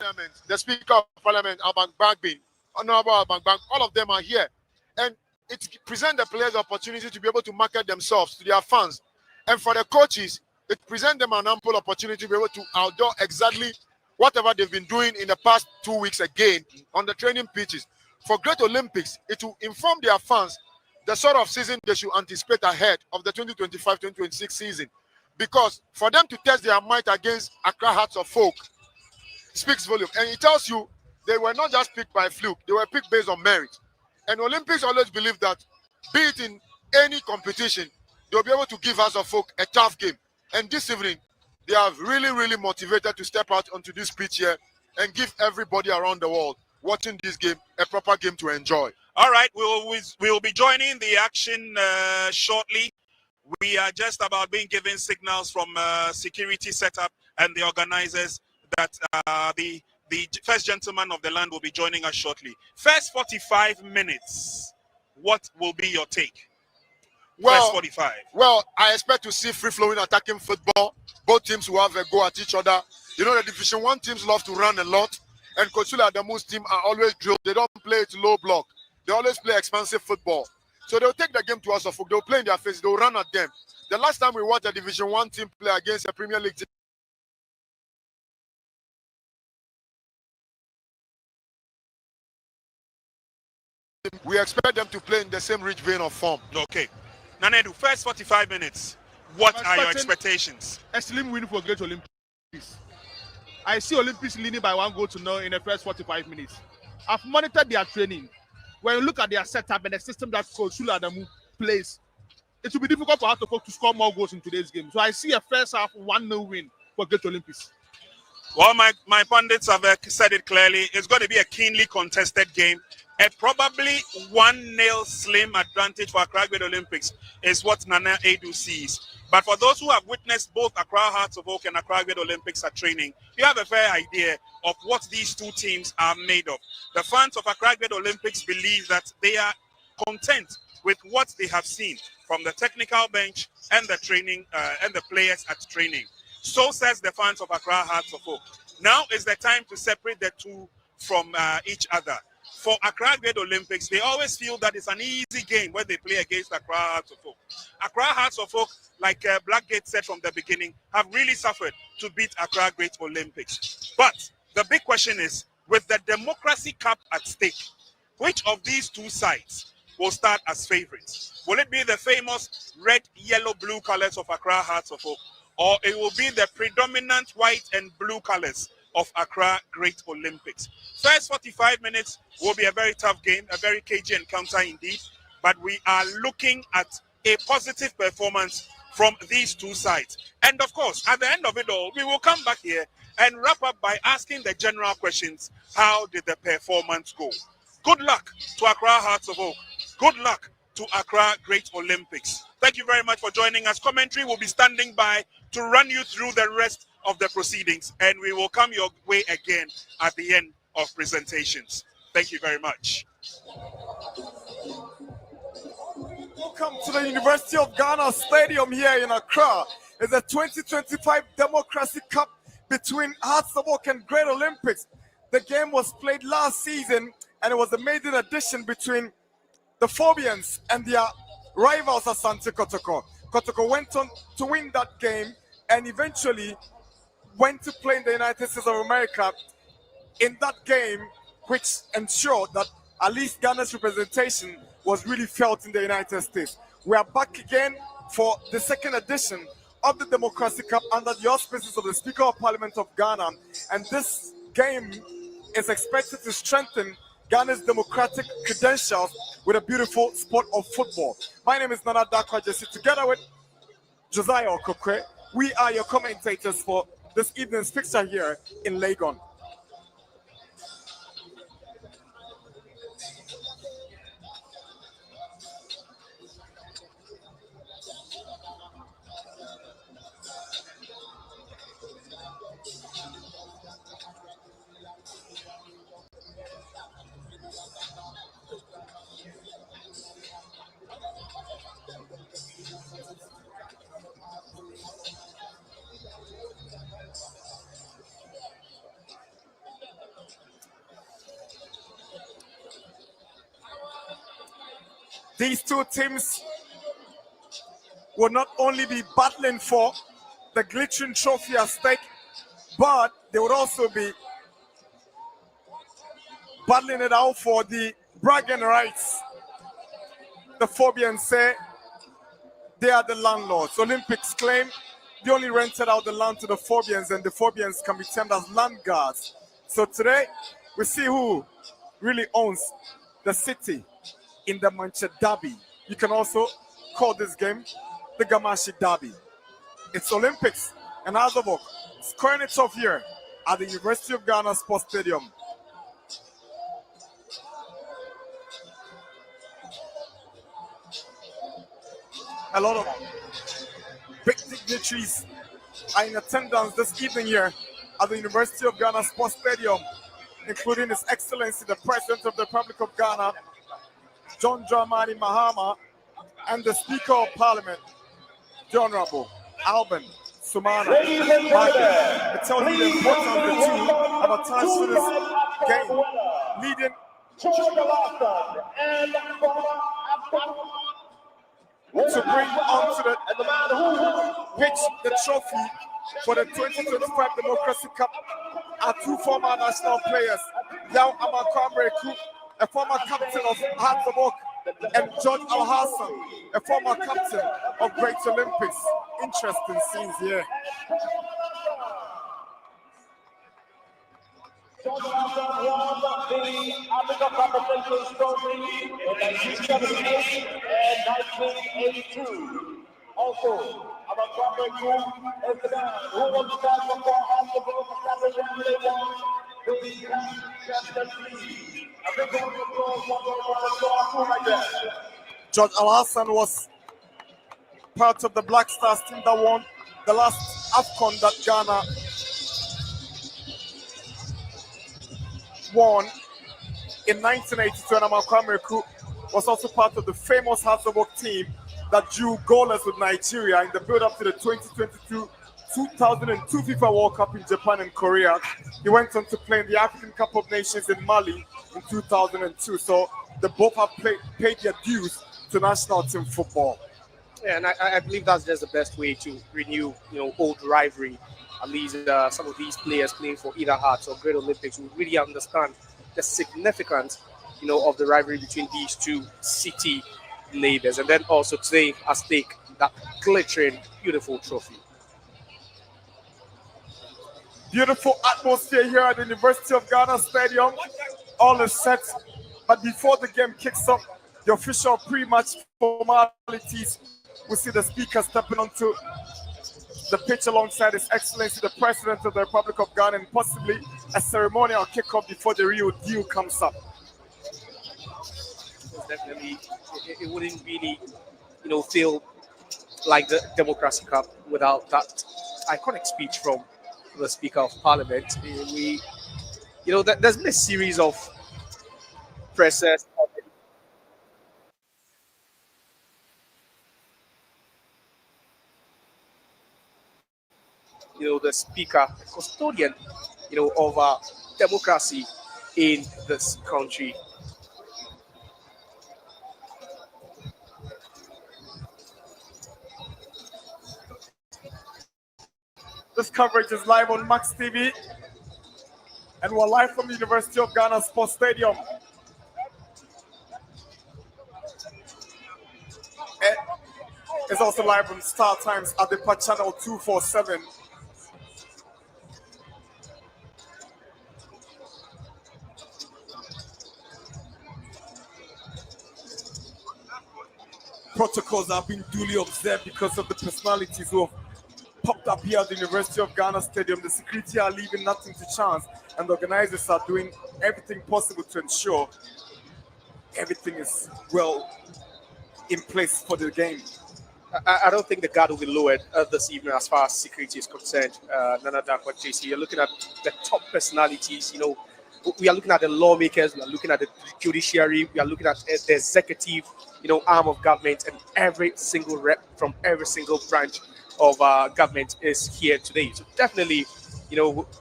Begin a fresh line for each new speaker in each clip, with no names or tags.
Parliament, the Speaker of Parliament, Alban Bagby, Honorable Alban Bagby, all of them are here. And it presents the players the opportunity to be able to market themselves to their fans. And for the coaches, it presents them an ample opportunity to be able to outdo exactly whatever they've been doing in the past 2 weeks again on the training pitches. For Great Olympics, it will inform their fans the sort of season they should anticipate ahead of the 2025-2026 season. Because for them to test their might against Accra Hearts of Oak speaks volume. And it tells you they were not just picked by fluke, they were picked based on merit. And Olympics always believe that, be it in any competition, they'll be able to give Hearts of Oak a tough game. And this evening, they are really, really motivated to step out onto this pitch here and give everybody around the world watching this game a proper game to enjoy.
All right, we'll be joining the action shortly. We are just about being given signals from security setup and the organizers that the first gentleman of the land will be joining us shortly. First 45 minutes, what will be your take?
Well,
first 45.
Well, I expect to see free-flowing attacking football. Both teams will have a go at each other. You know, the Division 1 teams love to run a lot, and Kosula Adamu's team are always drilled. They don't play it low block. They always play expansive football. So they'll take the game to us. They'll play in their face. They'll run at them. The last time we watched a Division 1 team play against a Premier League team, we expect them to play in the same rich vein of form.
Okay. Nanedu, first 45 minutes. What are your expectations?
A slim win for Great Olympics. I see Olympics leading by 1-0 in the first 45 minutes. I've monitored their training. When you look at their setup and the system that Coach Sula Adamu plays, it will be difficult for Hartlepool to score more goals in today's game. So I see a first half 1-0 win for Great Olympics.
Well, my pundits have said it clearly. It's going to be a keenly contested game. A probably 1-0 slim advantage for Accra Great Olympics is what Nana Edu sees. But for those who have witnessed both Accra Hearts of Oak and Accra Great Olympics at training, you have a fair idea of what these two teams are made of. The fans of Accra Great Olympics believe that they are content with what they have seen from the technical bench and the training and the players at training. So says the fans of Accra Hearts of Oak. Now is the time to separate the two from each other. For Accra Great Olympics, they always feel that it's an easy game when they play against Accra Hearts of Oak. Accra Hearts of Oak, like Blackgate said from the beginning, have really suffered to beat Accra Great Olympics. But the big question is, with the Democracy Cup at stake, which of these two sides will start as favorites? Will it be the famous red, yellow, blue colors of Accra Hearts of Oak, or it will be the predominant white and blue colors of Accra Great Olympics? First 45 minutes will be a very tough game, a very cagey encounter indeed, but we are looking at a positive performance from these two sides. And of course, at the end of it all, we will come back here and wrap up by asking the general questions. How did the performance go? Good luck to Accra Hearts of Oak. Good luck to Accra Great Olympics. Thank you very much for joining us. Commentary will be standing by to run you through the rest of the proceedings, and we will come your way again at the end of presentations. Thank you very much.
Welcome to the University of Ghana Stadium here in Accra. It's the 2025 Democracy Cup between Hearts of Oak and Great Olympics. The game was played last season, and it was a maiden edition between the Phobians and their rivals Asante Kotoko. Kotoko went on to win that game and eventually went to play in the United States of America in that game, which ensured that at least Ghana's representation was really felt in the United States. We are back again for the second edition of the Democracy Cup under the auspices of the Speaker of Parliament of Ghana, and this game is expected to strengthen Ghana's democratic credentials with a beautiful sport of football. My name is Nana Dakwa Jesse, together with Josiah Okokwe. We are your commentators for this evening's fixture here in Legon. These two teams will not only be battling for the glittering trophy at stake, but they would also be battling it out for the bragging rights. The Phobians say they are the landlords. Olympics claim they only rented out the land to the Phobians, and the Phobians can be termed as land guards. So today, we see who really owns the city in the Manchester Derby. You can also call this game the Gamashi Derby. It's Olympics and Azabok squaring it off here at the University of Ghana Sports Stadium. A lot of big dignitaries are in attendance this evening here at the University of Ghana Sports Stadium, including His Excellency, the President of the Republic of Ghana, John Dramani Mahama, and the Speaker of Parliament, the Honorable Alban Sumana. It tells you the importance of the two have attached to this game, leading to bring onto the pitch the trophy for the 2025 Democracy Cup are two former national players, Yao Amakwamreku, a former captain of Hatzabok, and George Al-Hassan, a former captain of Great Olympics. Interesting scenes here.
George Al-Hassan won the Africa Cup of Nations trophy in 1978 and 1982. Also, Amakwamreku is the man who was responsible for Hatzabok establishing the
George Al-Hassan was part of the Black Stars team that won the last AFCON that Ghana won in 1982, and Amakwamreku was also part of the famous Hatzabok team that drew goalless with Nigeria in the build-up to the 2022 2002 FIFA World Cup in Japan and Korea. He went on to play in the African Cup of Nations in Mali in 2002. So the both have paid their dues to national team football.
Yeah, and I believe that's just the best way to renew, old rivalry. At least some of these players playing for either Hearts or Great Olympics will really understand the significance, of the rivalry between these two city neighbors. And then also today at stake that glittering, beautiful trophy.
Beautiful atmosphere here at the University of Ghana Stadium. All is set. But before the game kicks off, the official pre-match formalities, we see the speaker stepping onto the pitch alongside His Excellency, the President of the Republic of Ghana, and possibly a ceremonial kickoff before the real deal comes up.
Definitely, it wouldn't really, feel like the Democracy Cup without that iconic speech from the Speaker of Parliament. There's been a series of presses. The Speaker, custodian, of democracy in this country.
This coverage is live on Max TV, and we're live from the University of Ghana Sports Stadium. It's also live on Star Times at the channel 247. Protocols have been duly observed because of the personalities who have popped up here at the University of Ghana Stadium. The security are leaving nothing to chance, and the organizers are doing everything possible to ensure everything is well in place for the game.
I don't think the guard will be lowered this evening as far as security is concerned. Nana Dakwa JC, you're looking at the top personalities. We are looking at the lawmakers, we are looking at the judiciary, we are looking at the executive, arm of government, and every single rep from every single branch of government is here today. So definitely,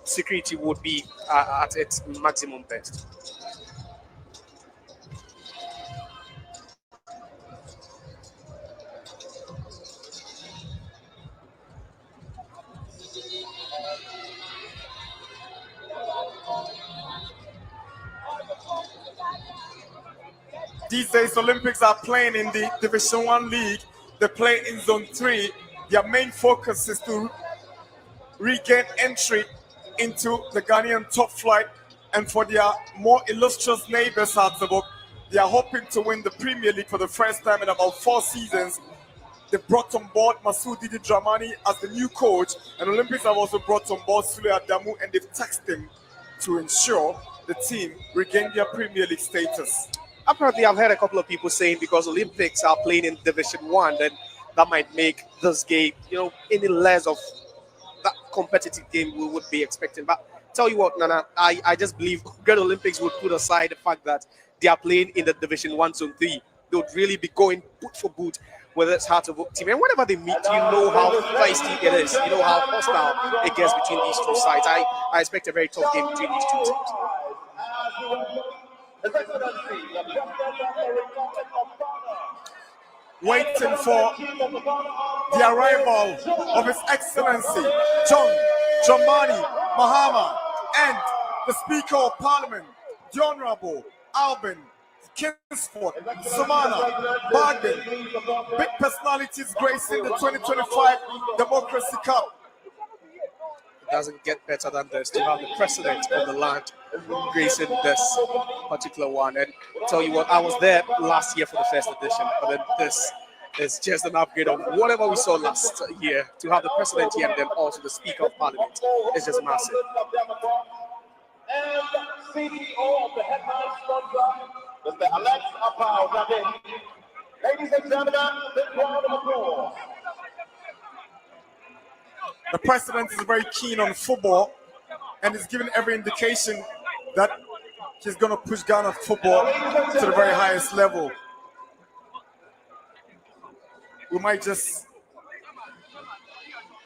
security would be at its maximum best.
These days, Olympics are playing in the Division 1 league. They play in Zone 3. Their main focus is to regain entry into the Ghanaian top flight. And for their more illustrious neighbors, Hatzabok, they are hoping to win the Premier League for the first time in about 4 seasons. They brought on board Masoud Didi Dramani as the new coach, and Olympics have also brought on board Sule Adamu, and they've tasked him to ensure the team regain their Premier League status.
Apparently, I've heard a couple of people saying because Olympics are playing in Division 1, then that might make this game, any less of that competitive game we would be expecting. But tell you what, Nana, I just believe Great Olympics would put aside the fact that they are playing in the Division 1 Zone 3. They would really be going boot for boot with this Heart-of-Oak team. And whenever they meet, you know how feisty it is. You know how hostile it gets between these two sides. I expect a very tough game between these two teams.
Waiting for the arrival of His Excellency John Dramani Mahama and the Speaker of Parliament, the Honorable Alvin Kingsford Sumana Bargain. Big personalities gracing the 2025 Democracy Cup.
It doesn't get better than this to have the president of the land gracing this particular one. And tell you what, I was there last year for the first edition, but then this is just an upgrade of whatever we saw last year. To have the president here and then also the Speaker of Parliament is just massive.
And CEO of the headline sponsor, Mr. Alex Apau. Ladies and gentlemen, big round of applause.
The president is very keen on football and is giving every indication that he's going to push Ghana football to the very highest level. We might just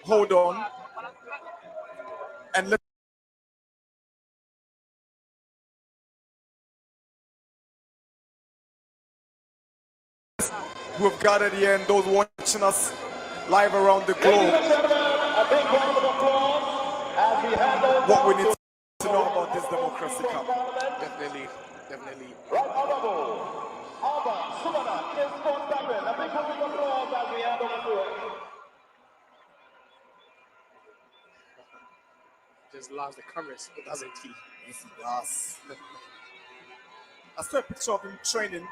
hold on and let who have gathered here and those watching us live around the globe what we need to know about this Democracy Cup.
Definitely. Just loves the cameras, doesn't he?
Yes, he does. I saw a picture of him training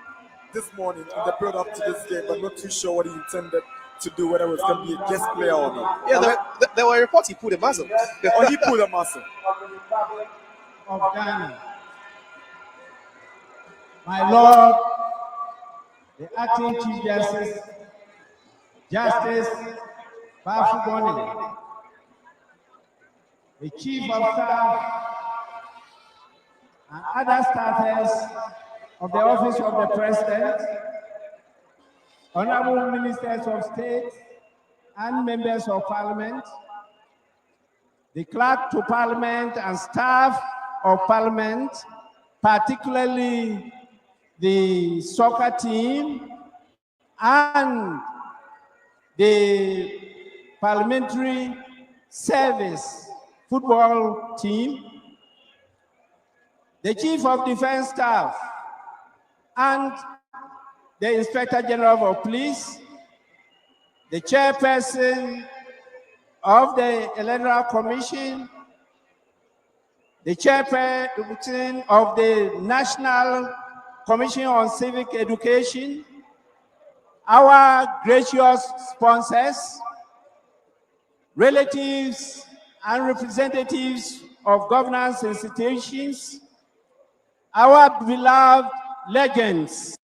this morning in the build-up to this game, but not too sure what he intended to do, whether it was going to be a guest player or not.
Yeah, there were reports he pulled a muscle.
Oh, he pulled a muscle.
Of Ghana. My Lord, the acting Chief Justice, Justice Bafugoni, the Chief of Staff, and other staffers of the Office of the President, Honorable Ministers of State and Members of Parliament, the Clerk to Parliament and staff of Parliament, particularly the soccer team and the parliamentary service football team, the Chief of Defense Staff, and the Inspector General of Police, the Chairperson of the Electoral Commission, the Chairperson of the National Commission on Civic Education, our gracious sponsors, relatives and representatives of governance institutions, our beloved legends.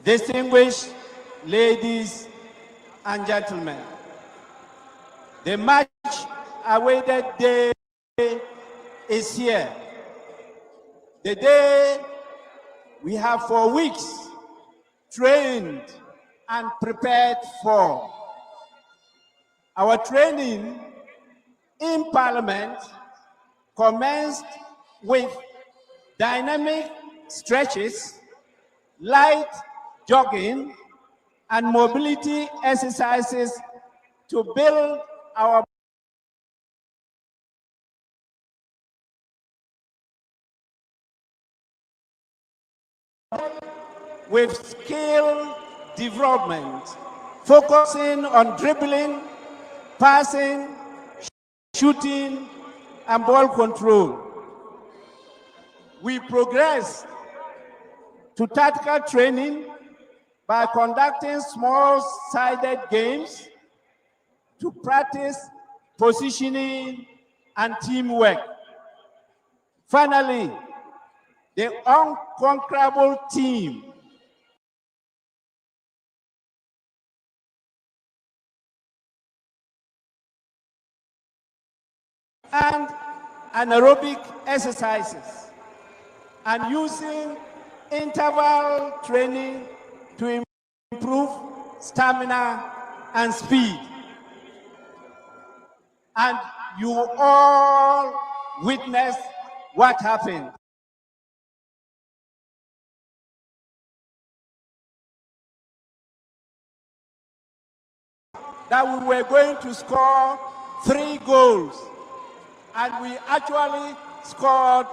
Distinguished ladies and gentlemen, the much awaited day is here. The day we have for weeks trained and prepared for. Our training in Parliament commenced with dynamic stretches, light jogging, and mobility exercises to build our with skill development, focusing on dribbling, passing, shooting, and ball control. We progress to tactical training by conducting small-sided games to practice positioning and teamwork. Finally, the unconquerable team and anaerobic exercises and using interval training to improve stamina and speed. And you all witnessed what happened. That we were going to score 3 goals, and we actually scored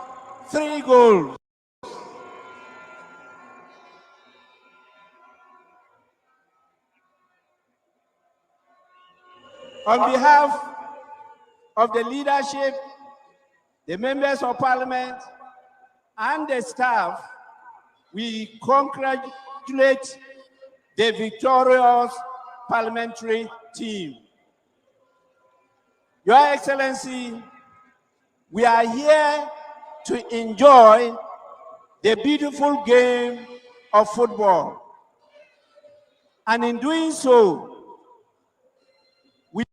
3 goals. On behalf of the leadership, the members of parliament, and the staff, we congratulate the victorious parliamentary team. Your Excellency, we are here to enjoy the beautiful game of football. And in doing so, we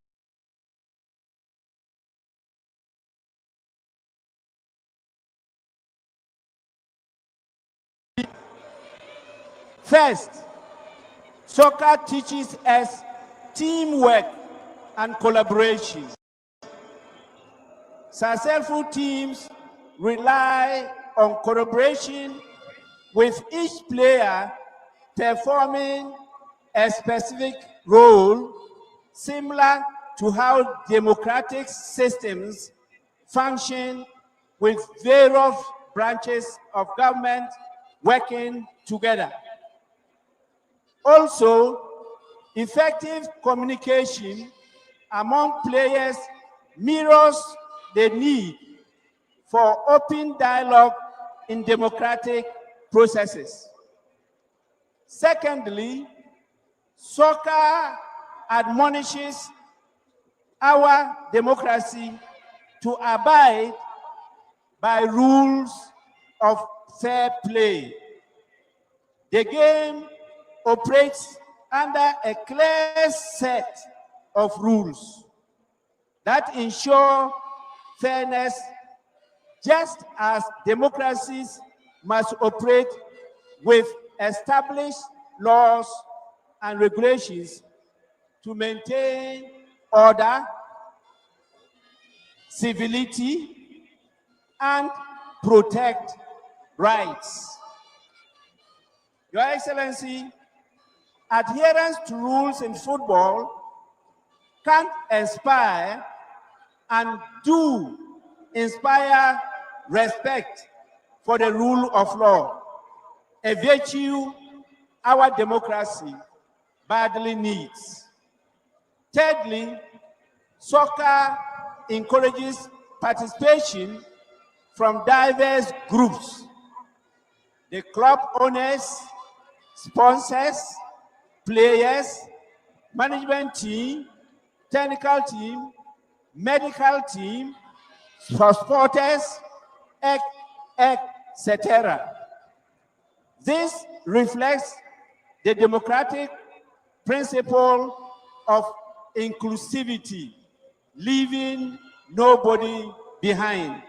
first, soccer teaches us teamwork and collaboration. Successful teams rely on collaboration, with each player performing a specific role, similar to how democratic systems function, with various branches of government working together. Also, effective communication among players mirrors the need for open dialogue in democratic processes. Secondly, soccer admonishes our democracy to abide by rules of fair play. The game operates under a clear set of rules that ensure fairness, just as democracies must operate with established laws and regulations to maintain order, civility, and protect rights. Your Excellency, adherence to rules in football can inspire and do inspire respect for the rule of law, a virtue our democracy badly needs. Thirdly, soccer encourages participation from diverse groups. The club owners, sponsors, players, management team, technical team, medical team, supporters, etc. This reflects the democratic principle of inclusivity, leaving nobody behind.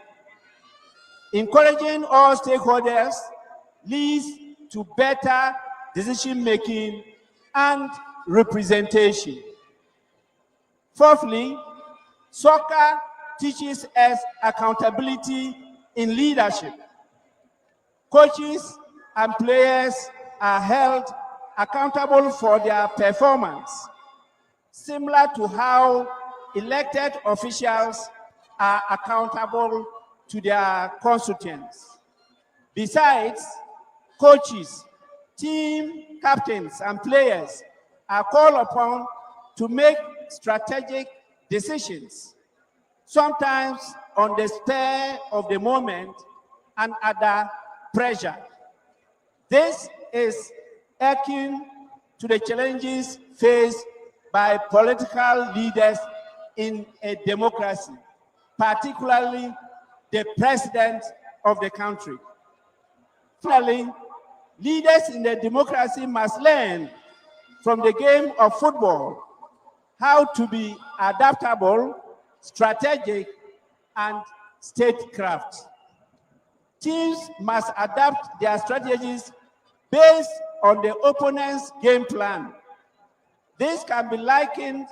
Encouraging all stakeholders leads to better decision-making and representation. Fourthly, soccer teaches us accountability in leadership. Coaches and players are held accountable for their performance, similar to how elected officials are accountable to their constituents. Besides, coaches, team captains, and players are called upon to make strategic decisions, sometimes on the spur of the moment and under pressure. This is akin to the challenges faced by political leaders in a democracy, particularly the president of the country. Finally, leaders in the democracy must learn from the game of football how to be adaptable, strategic, and statecraft. Teams must adapt their strategies based on the opponent's game plan. This can be likened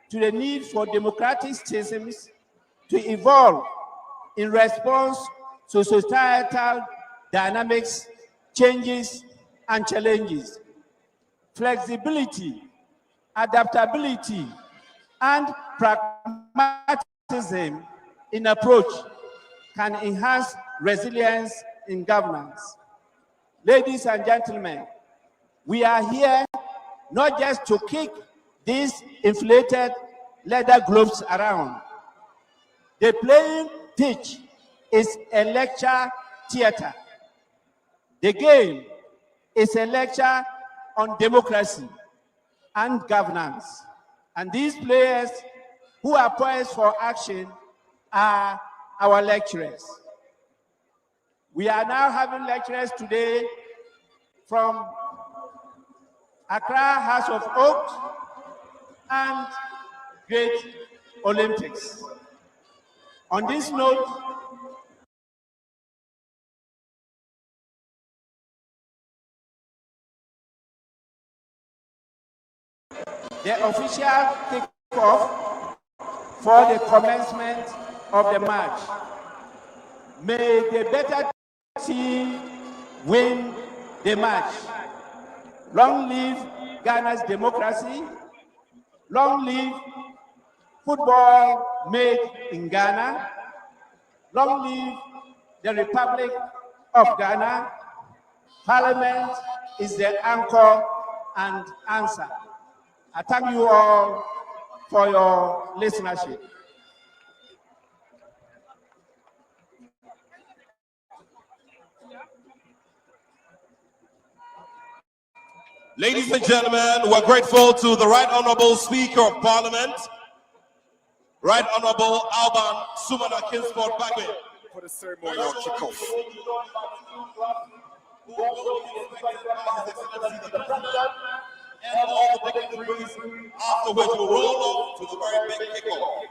to the need for democratic systems to evolve in response to societal dynamics, changes, and challenges. Flexibility, adaptability, and pragmatism in approach can enhance resilience in governance. Ladies and gentlemen, we are here not just to kick these inflated leather globes around. The playing pitch is a lecture theater. The game is a lecture on democracy and governance. And these players who are poised for action are our lecturers. We are now having lecturers today from Accra House of Oak and Great Olympics. On this note, the official kickoff for the commencement of the match. May the better team win the match. Long live Ghana's democracy. Long live football made in Ghana. Long live the Republic of Ghana. Parliament is the anchor and answer. I thank you all for your listenership.
Ladies and gentlemen, we're grateful to the Right Honorable Speaker of Parliament, Right Honorable Alban Sumana Kinsport Bagwe,
For the ceremonial kickoff.
And all the dignitaries, after which we'll roll off to the very big kickoff.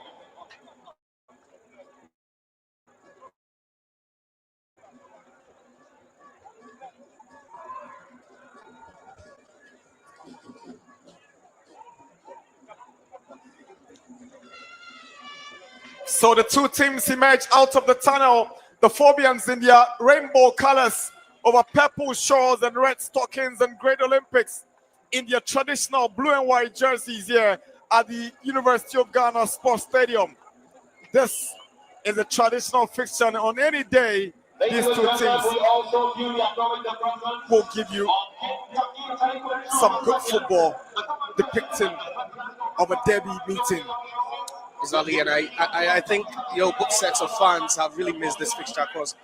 So the two teams emerge out of the tunnel. The Phobians in their rainbow colors over purple shorts and red stockings, and Great Olympics in their traditional blue and white jerseys here at the University of Ghana Sports Stadium. This is a traditional fixture, and on any day, these two teams will give you some good football depicting of a derby meeting.
Exactly, and I think both sets of fans have really missed this fixture because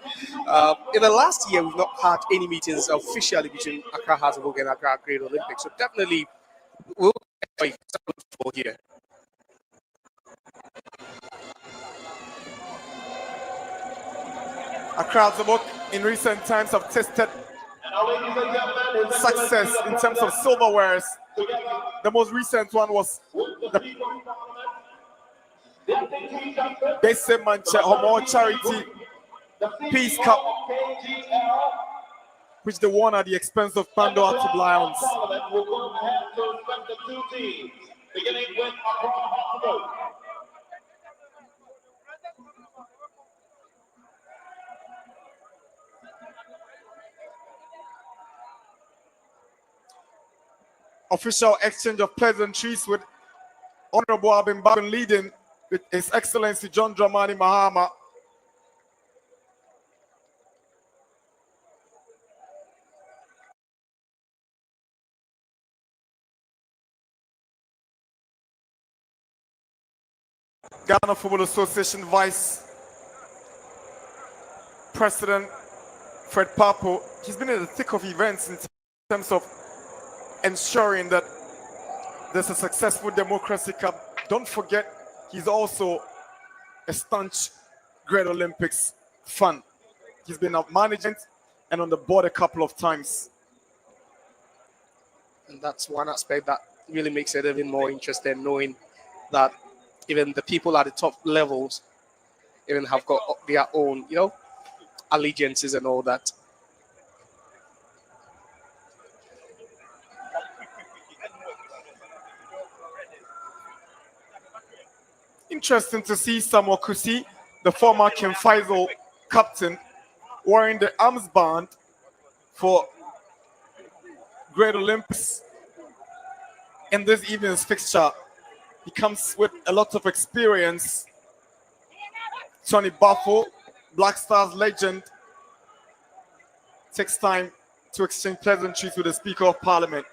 in the last year we've not had any meetings officially between Accra House of Oak and Accra Great Olympics. So definitely we'll enjoy some good football here.
Accra House of Oak in recent times have tested success in terms of silverwares. The most recent one was the Bese Manche Homo Charity Peace Cup, which they won at the expense of Pando Atub Lions. Official exchange of pleasantries with Honorable Abin Babin leading with His Excellency John Dramani Mahama. Ghana Football Association Vice President Fred Papo. He's been in the thick of events in terms of ensuring that there's a successful Democracy Cup. Don't forget, he's also a staunch Great Olympics fan. He's been up management and on the board a couple of times.
And that's one aspect that really makes it even more interesting, knowing that even the people at the top levels even have got their own, allegiances and all that.
Interesting to see Samuel Kusi, the former King Faisal captain, wearing the armband for Great Olympics in this evening's fixture. He comes with a lot of experience. Tony Buffo, Black Stars legend, takes time to exchange pleasantries with the Speaker of Parliament.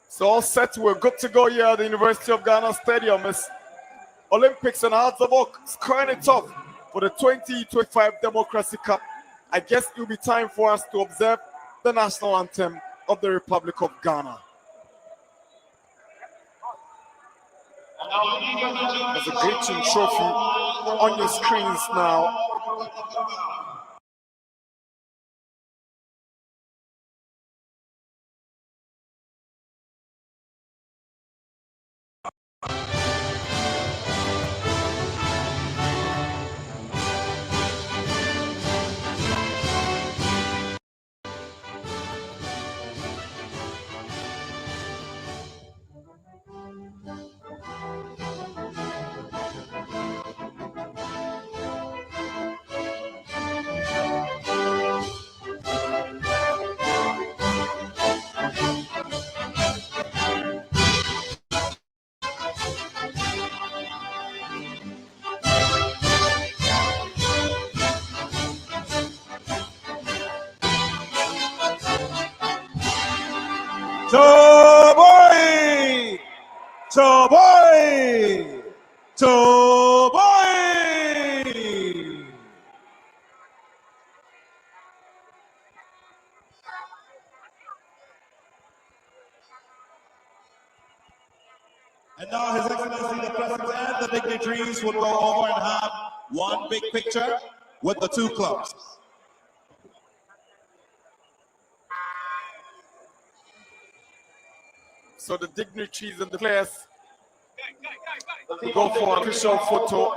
So all set, we're good to go here at the University of Ghana Stadium. It's Olympics and Hearts of Oak squaring it off for the 2025 Democracy Cup. I guess it will be time for us to observe the national anthem of the Republic of Ghana. There's a great trophy on your screens now.
Toboy! Toboy! Toboy! And now His Excellency the President and the dignitaries will go over and have one big picture with the two clubs.
So the dignitaries and the players go for an official photo.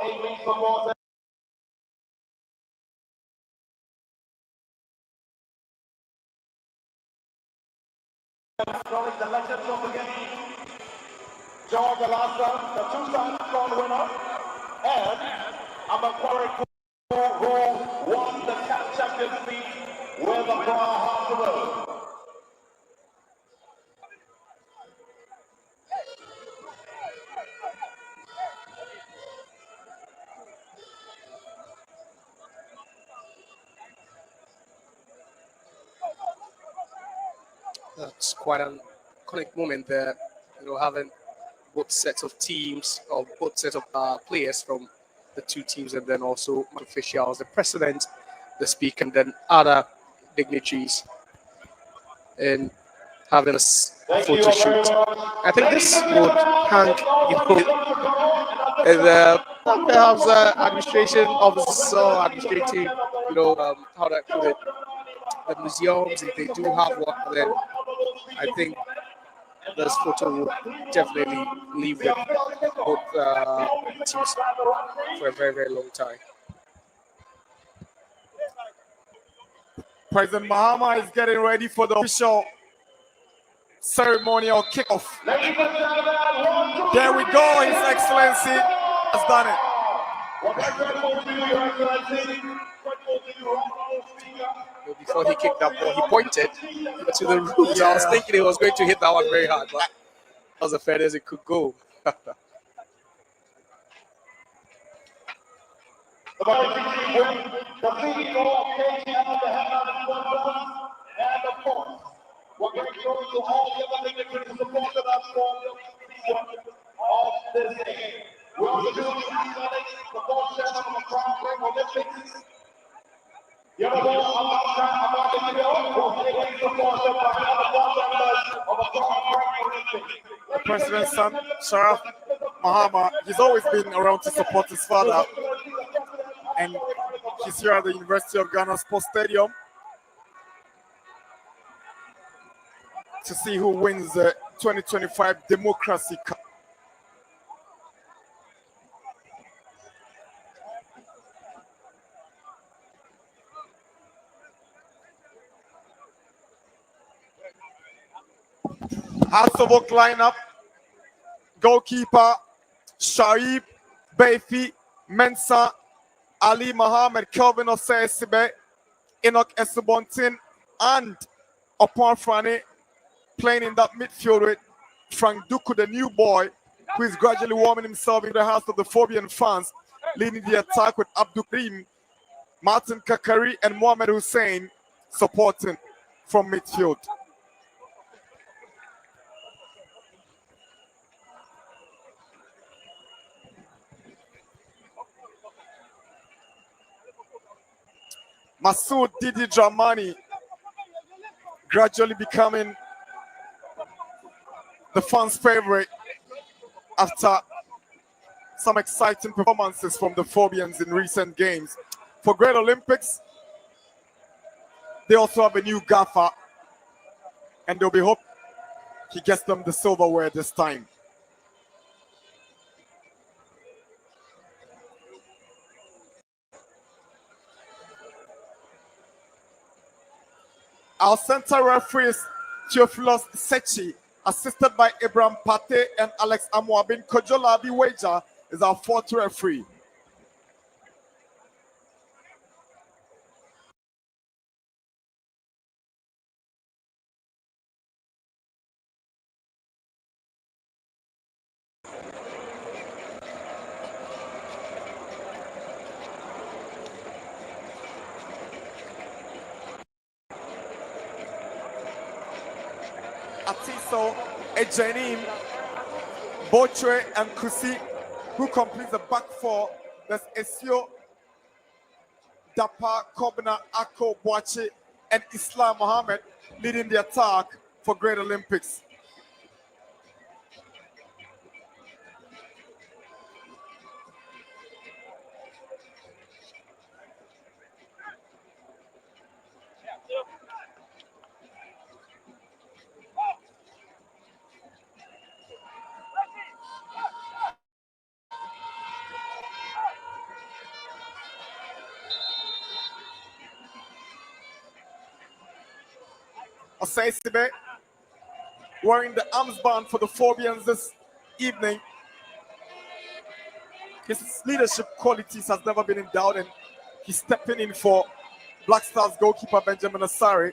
The legends of the game, George Alasa, the two-time strong winner, and Amakwari who won the CAF Champions League with Accra Hearts of Oak.
That's quite an iconic moment there, having both sets of teams or both sets of players from the two teams, and then also officials, the president, the speaker, and then other dignitaries, and having a photo shoot. I think this would hang, perhaps administration officers or administrative, how do I put it? The museums, if they do have one, then I think this photo would definitely leave with both teams for a very, very long time.
President Mahama is getting ready for the official ceremonial kickoff. There we go, His Excellency has done it.
Before he kicked that ball, he pointed to the roof. I was thinking he was going to hit that one very hard, but that was as fair as it could go.
We also do athletics, the ball channel of the Crown Olympics. The other ball about the field will take the ball by the ball members of the Crown Olympics.
The president's son, Sharaf Mahama, he's always been around to support his father, and he's here at the University of Ghana Sports Stadium to see who wins the 2025 Democracy Cup. Hearts of Oak lineup: goalkeeper Sharif, Beifi, Mensah, Ali Mohammed, Kelvin Osei-Sibe, Enoch Esubontin, and Opon Frane playing in that midfield with Frank Duku, the new boy, who is gradually warming himself in the hearts of the Phobian fans, leading the attack with Abdul Karim, Martin Kakari, and Mohamed Hussein supporting from midfield. Masoud Didi Dramani gradually becoming the fans' favorite after some exciting performances from the Phobians in recent games. For Great Olympics, they also have a new gaffer, and they'll be hoping he gets them the silverware this time. Our center referee is Theophilus Sechi, assisted by Abraham Pate and Alex Amwabin. Kojola Abiweja is our fourth referee. Atiso, Ejenim, Bochwe, and Kusi, who completes the back four. There's Esio, Dapa, Kobna, Ako, Boache, and Islam Mohammed leading the attack for Great Olympics. Osei-Sibe wearing the armband for the Phobians this evening. His leadership qualities has never been in doubt, and he's stepping in for Black Stars goalkeeper Benjamin Asari,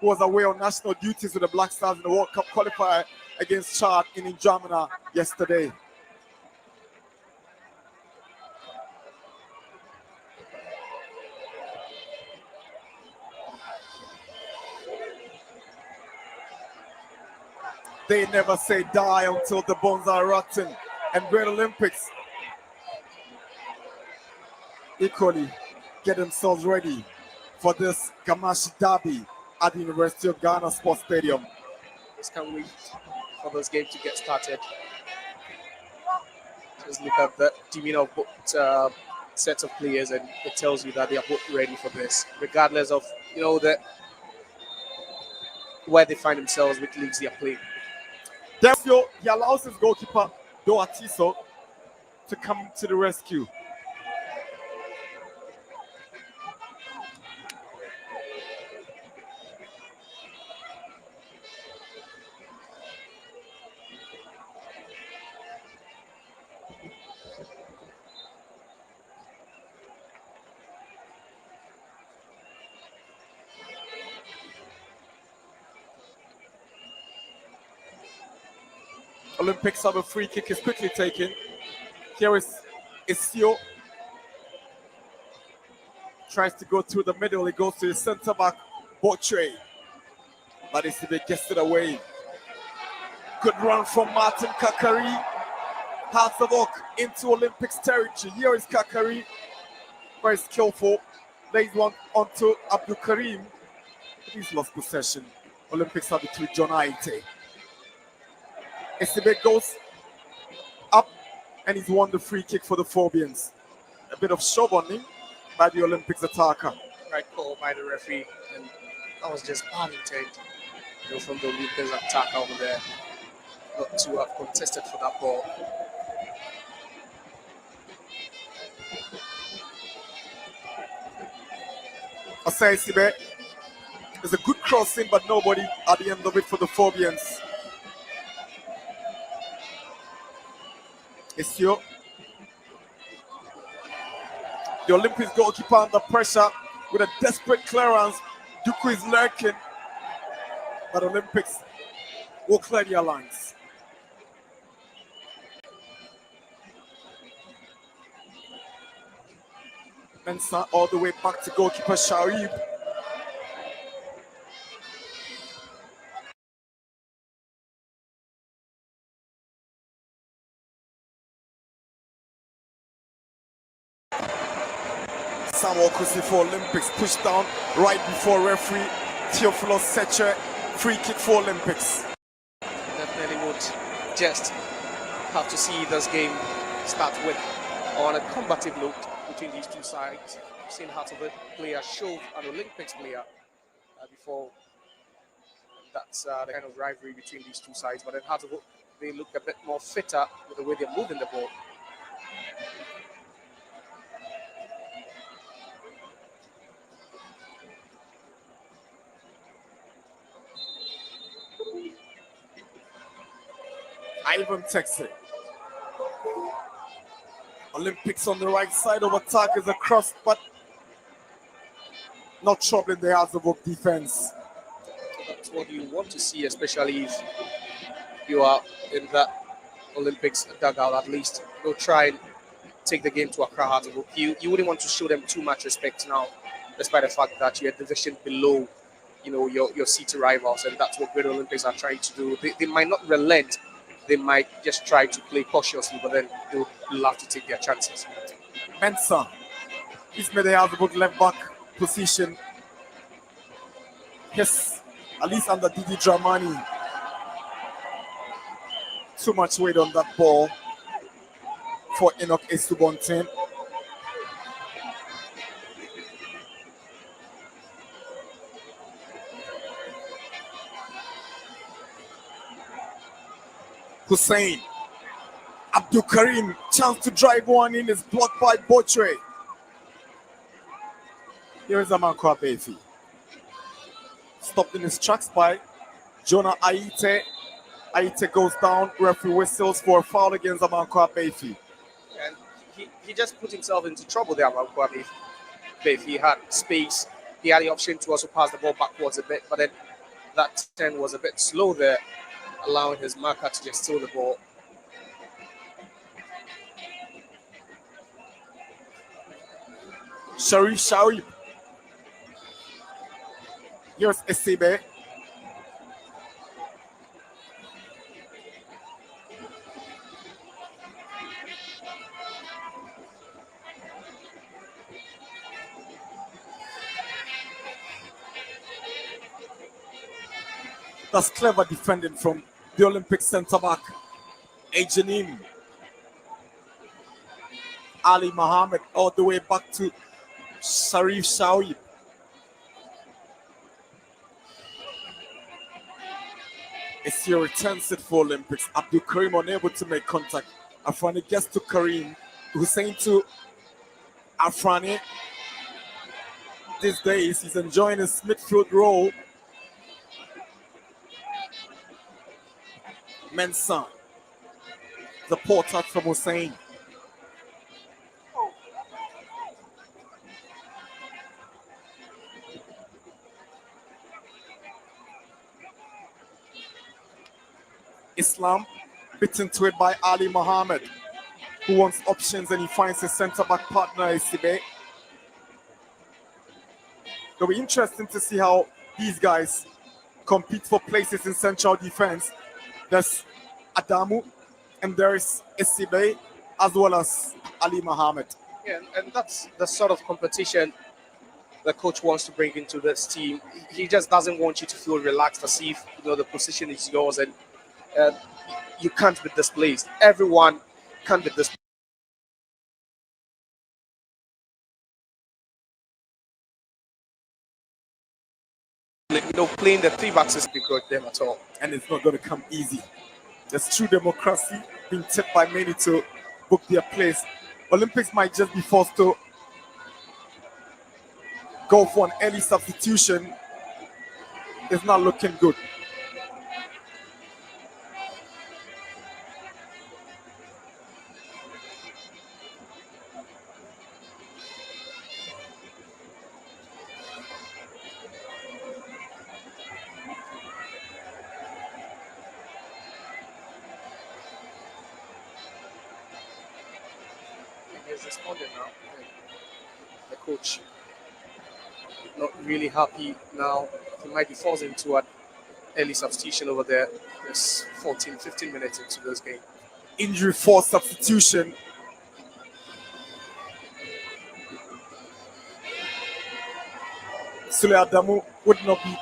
who was away on national duties with the Black Stars in the World Cup qualifier against Chad in N'Djamena yesterday. They never say die until the bones are rotten. And Great Olympics equally get themselves ready for this Kamashi Derby at the University of Ghana Sports Stadium.
Just can't wait for this game to get started. Just look at the demeanor of both sets of players, and it tells you that they are both ready for this, regardless of where they find themselves, which leagues they are playing.
Therefore, he allows his goalkeeper, Doatiso, to come to the rescue. Olympics have a free kick, is quickly taken. Here is Isio. Tries to go through the middle. He goes to the center back, Botre. But Isibe gets it away. Good run from Martin Kakari. Hearts of Oak into Olympics territory. Here is Kakari, very skillful. Lays one onto Abdul Karim. He's lost possession. Olympics have it with John Aite. Esibe goes up and he's won the free kick for the Phobians. A bit of showboating by the Olympics attacker.
Right call by the referee, and that was just bad intent. From the Olympics attacker over there. Not to have contested for that ball.
Asai Sibe. There's a good crossing, but nobody at the end of it for the Phobians. Esio. The Olympics goalkeeper under pressure with a desperate clearance. Duku is lurking, but Olympics will clear their lines. Mensah all the way back to goalkeeper Sharif. Samuel Kusi for Olympics, pushed down right before referee Theophilus Seche. Free kick for Olympics.
Definitely would just have to see this game start with on a combative note between these two sides. I've seen Hearts of Oak player shove an Olympics player before. That's the kind of rivalry between these two sides. But then Hearts of Oak, they look a bit more fitter with the way they're moving the ball.
Ivan Texas. Olympics on the right side of attack is a cross, but not troubling the Hearts of Oak defense.
That's what you want to see, especially if you are in that Olympics dugout. At least you'll try and take the game to Accra Hearts of Oak. You wouldn't want to show them too much respect now, despite the fact that you're a division below, your city rivals, and that's what Great Olympics are trying to do. They might not relent. They might just try to play cautiously, but then they'll have to take their chances.
Mensah. He's made the Hearts of Oak left back position. Yes, at least under Didi Dramani. Too much weight on that ball for Enoch Estubontin. Hussein. Abdul Karim, chance to drive one in, is blocked by Botre. Here is Amankwa Befi. Stopped in his tracks by Jonah Aite. Aite goes down, referee whistles for a foul against Amankwa Befi.
And he just put himself into trouble there, Amankwa Befi. He had space, he had the option to also pass the ball backwards a bit, but then that turn was a bit slow there, allowing his marker to just steal the ball.
Sharif. Here's Esibe. That's clever defending from the Olympic centre back, Ajanim. Ali Mohammed all the way back to Sharif Shawi. It's your returns it for Olympics. Abdul Karim unable to make contact. Afrani gets to Karim. Hussein to Afrani. These days he's enjoying his midfield role. Mensah. The poor touch from Hussein. Islam bitten to it by Ali Mohammed, who wants options and he finds his centre-back partner, Isibe. It'll be interesting to see how these guys compete for places in central defense. There's Adamu and there is Isibe as well as Ali Mohammed.
Yeah, and that's the sort of competition the coach wants to bring into this team. He just doesn't want you to feel relaxed as if the position is yours and uh, you can't be displaced. Everyone can be displaced. Playing the three backs is because them at all,
and it's not going to come easy. There's true democracy being tipped by many to book their place. Olympics might just be forced to go for an early substitution. It's not looking good.
He's responding now. The coach not really happy now. He might be forced into an early substitution over there. There's 15 minutes into this game.
Injury force substitution. Sule Adamu would not be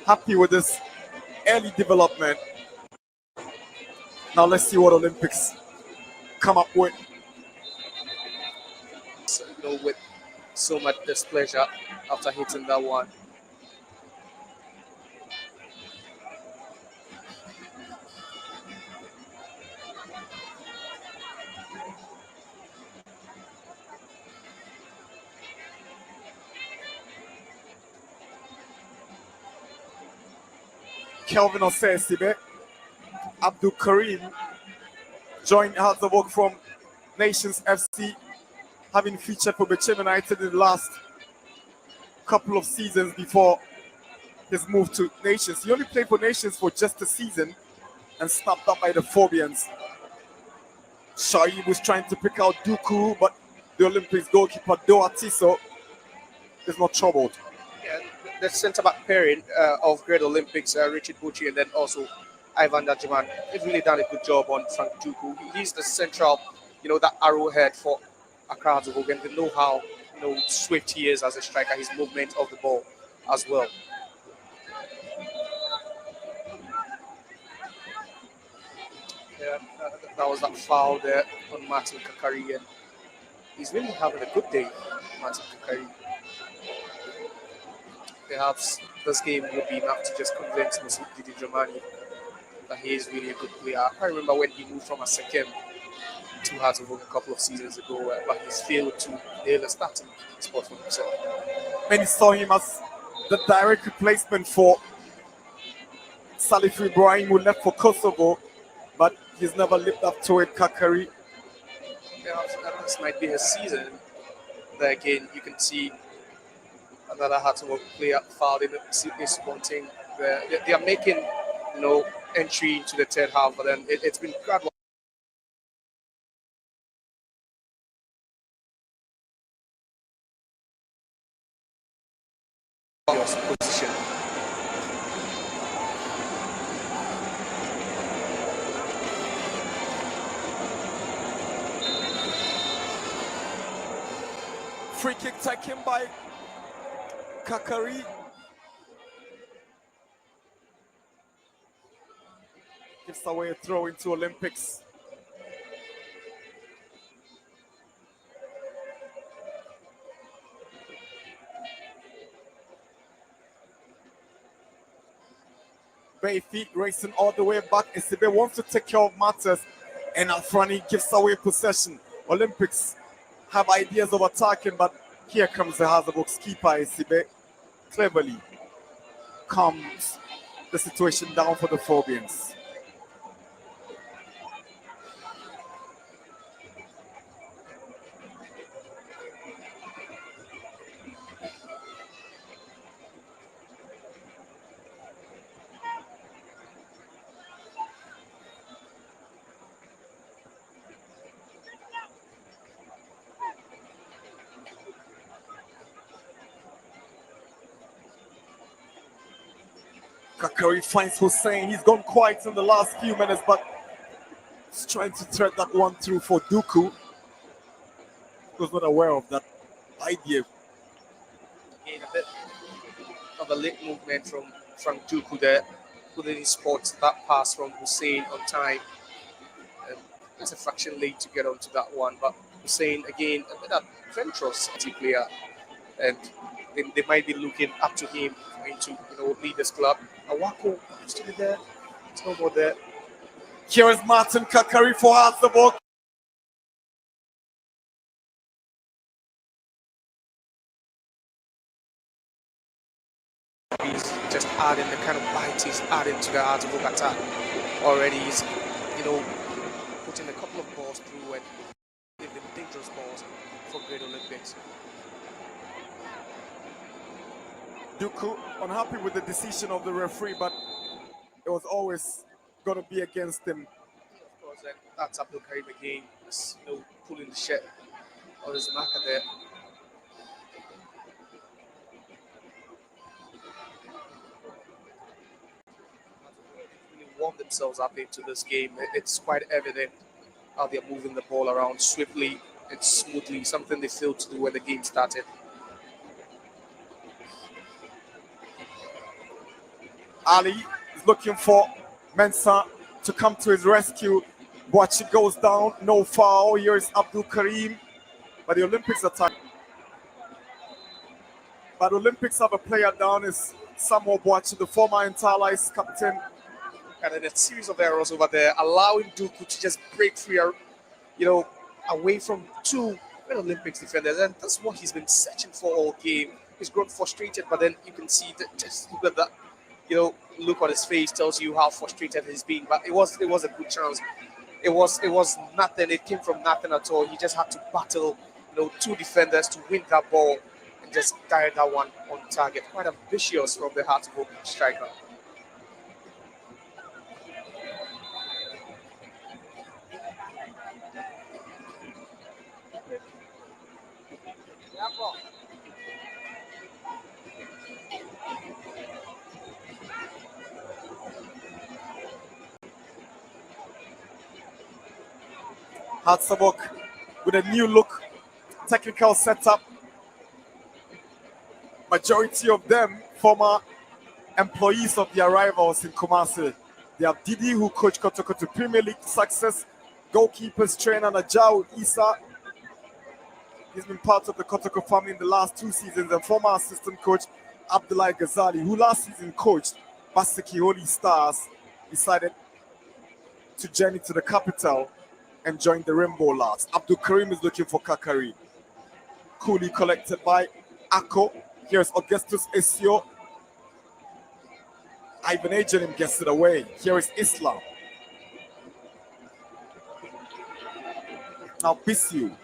happy with this early development. Now let's see what Olympics come up with.
So, with so much displeasure after hitting that one.
Kelvin Osei-Sibe, Abdul Karim joined Hearts of Oak from Nations FC, having featured for Bechem United in the last couple of seasons before his move to Nations. He only played for Nations for just a season and snapped up by the Phobians. Shai was trying to pick out Duku, but the Olympics goalkeeper Doa Tiso is not troubled.
Yeah, the centre-back pairing of Great Olympics, Richard Bucci and then also Ivan Dajiman, they've really done a good job on Frank Duku. He's the central, that arrowhead for Accra Zubog, and they know how swift he is as a striker, his movement of the ball as well. Yeah, that was that foul there on Martin Kakari, and he's really having a good day, Martin Kakari. Perhaps this game would be enough to just convince Didi Dramani that he is really a good player. I remember when he moved from a second to Hearts of Oak a couple of seasons ago, but he's failed to nail a starting spot for himself.
Many saw him as the direct replacement for Salif Ibrahim, who left for Kosovo, but he's never lived up to it. Kakari.
Perhaps this might be his season. There again, you can see another Hearts of Oak player fouled in this one thing. They are making, entry into the third half, but then it's been gradual. Position.
Free kick taken by Kakari. Gives away a throw into Olympics. Bay feet racing all the way back. Isibe wants to take care of matters, and Alfrani gives away possession. Olympics have ideas of attacking, but here comes the Hearts of Oak's keeper. Isibe cleverly calms the situation down for the Phobians. Kakari finds Hussein. He's gone quiet in the last few minutes, but trying to thread that one through for Dooku. He was not aware of that idea.
Again, a bit of a late movement from Dooku there. Couldn't spot that pass from Hussein on time. It's a fraction late to get onto that one, but Hussein again a bit adventurous player, and they might be looking up to him to lead this club. Awako used to be there. It's no more there.
Here is Martin Kakari for Hearts of Oak.
He's just adding the kind of bite he's adding to the Hearts of Oak attack already. He's putting a couple of balls through and they've been dangerous balls for Great Olympics.
Dooku unhappy with the decision of the referee, but it was always going to be against him.
Of course, that's Abdul Karim again, just, pulling the shit on his marker there. Really warmed themselves up into this game. It's quite evident how they're moving the ball around swiftly and smoothly, something they failed to do when the game started.
Ali is looking for Mensah to come to his rescue. Boachi goes down, no foul. Here is Abdul Karim. But the Olympics attack. But Olympics have a player down, is Samuel Boachi, the former Interlice captain.
And then a series of errors over there, allowing Dooku to just break free, away from two Olympics defenders. And that's what he's been searching for all game. He's grown frustrated, but then you can see that, just look at that. Look on his face tells you how frustrated he's been. But it was a good chance. It was nothing. It came from nothing at all. He just had to battle, two defenders to win that ball and just direct that one on target. Quite ambitious from the Hearts of Oak striker.
Hearts of Oak with a new look, technical setup. Majority of them former employees of their rivals in Kumasi. They have Didi, who coached Kotoko to Premier League success. Goalkeepers trainer Najao Isa. He's been part of the Kotoko family in the last 2 seasons. And former assistant coach Abdullah Ghazali, who last season coached Basiki Holy Stars, decided to journey to the capital and join the Rainbow Lads. Abdul Karim is looking for Kakari. Coolly collected by Ako. Here's Augustus Esio. Ivan Ajalim gets it away. Here is Islam. Now Bisiu.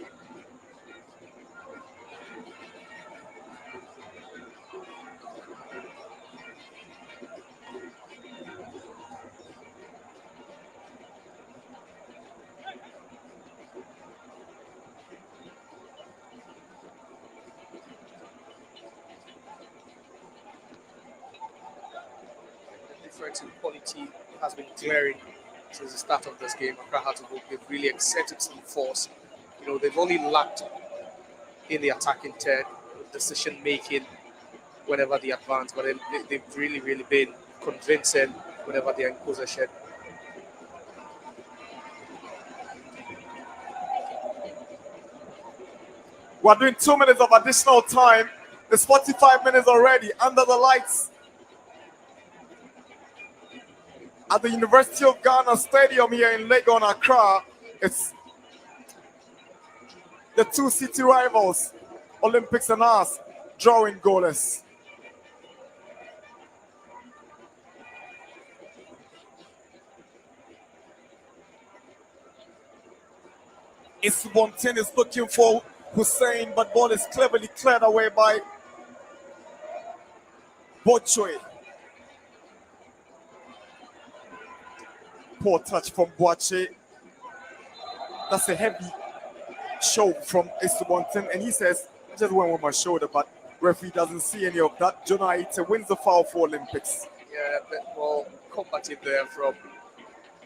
In quality has been glaring since the start of this game. Accra Hearts of Oak, they've really exerted some force. They've only lacked in the attacking third, decision making whenever they advance, but then they've really been convincing whenever they're in possession.
We're doing 2 minutes of additional time. It's 45 minutes already under the lights at the University of Ghana Stadium here in Legon, Accra. It's the two city rivals, Olympics and us, drawing goalless. Isubontin is looking for Hussein, but ball is cleverly cleared away by Bochwe. Poor touch from Boache. That's a heavy show from Isubontin, and he says, I just went with my shoulder, but referee doesn't see any of that. Jonah Aita wins the foul for Olympics.
Yeah, a bit more combative there from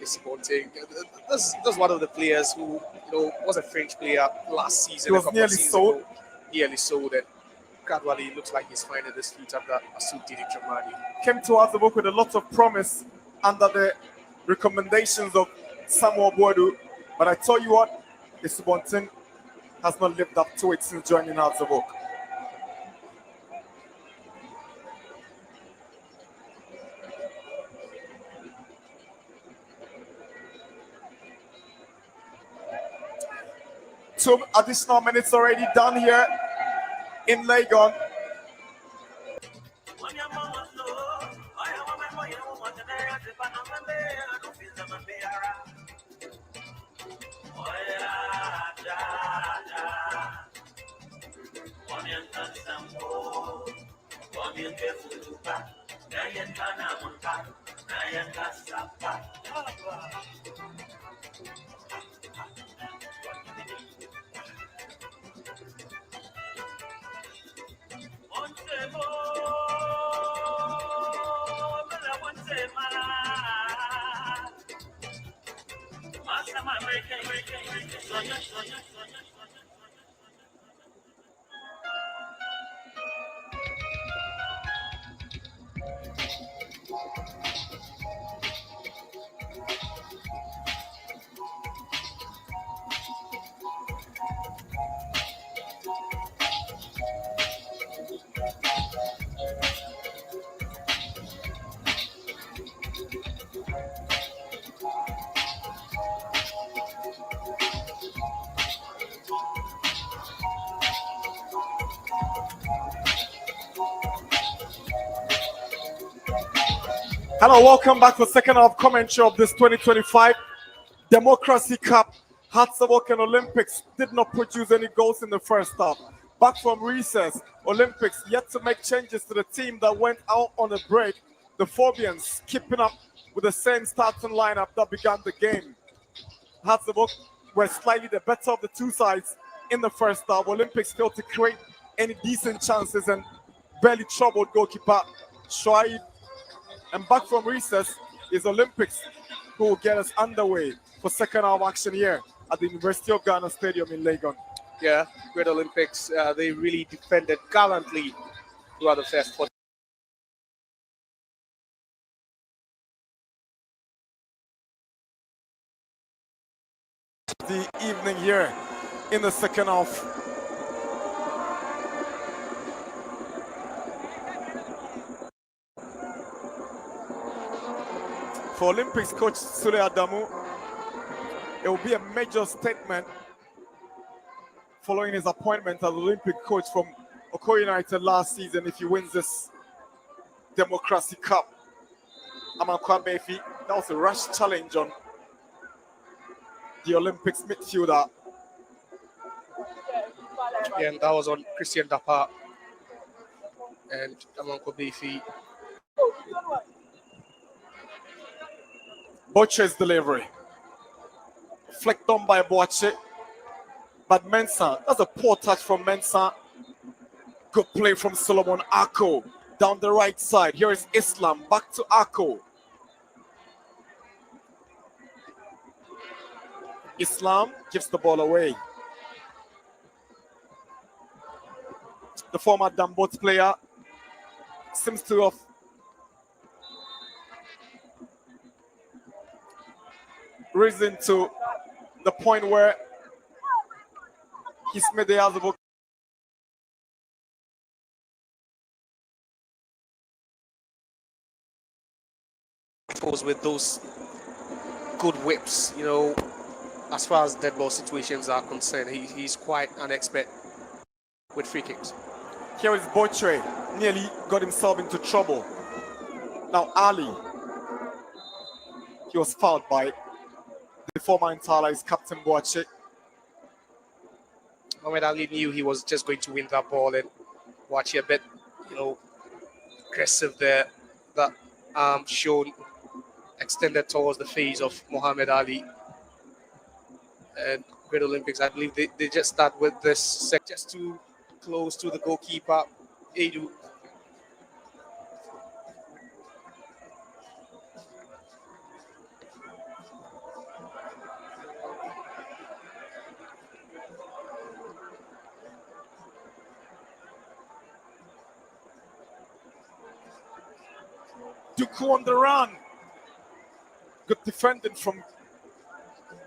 is Bonte. That's one of the players who was a French player last season.
He was nearly sold.
Nearly sold, and gradually it looks like he's finding his feet under Asu Didi.
Came to Azabok with a lot of promise under the recommendations of Samuel Boadu, but I tell you what, Isubontin has not lived up to it since joining Azabok. Two additional minutes already done here in Legon. Hello, welcome back for second half commentary of this 2025 Democracy Cup. Hatsawoken Olympics did not produce any goals in the first half. Back from recess, Olympics yet to make changes to the team that went out on a break. The Phobians keeping up with the same starting lineup that began the game. Hatzabok were slightly the better of the two sides in the first half. Olympics failed to create any decent chances and barely troubled goalkeeper Shoaib. And back from recess is Olympics, who will get us underway for second half action here at the University of Ghana Stadium in Legon.
Yeah, great Olympics. They really defended gallantly throughout the first 40.
The evening here in the second half. For Olympics coach Sule Adamu, it will be a major statement following his appointment as Olympic coach from Oko United last season if he wins this Democracy Cup. Amankwa Mefi, that was a rash challenge on the Olympics midfielder.
Yeah, and that was on Christian Dapa and Amankwa Mefi.
Boche's delivery. Flicked on by Boche. But Mensah, that's a poor touch from Mensah. Good play from Solomon Ako down the right side. Here is Islam, back to Ako. Islam gives the ball away. The former Dambot player seems to have risen to the point where he's made the Azabok
with those good whips, as far as dead ball situations are concerned. He's quite an expert with free kicks.
Here is Boche, nearly got himself into trouble. Now Ali, he was fouled by the former Intala's captain Boche.
Mohamed Ali knew he was just going to win that ball, and watch a bit, aggressive there. That arm shown extended towards the face of Mohamed Ali. And Great Olympics, I believe they just start with this just too close to the goalkeeper, Edu.
Duku on the run. Good defending from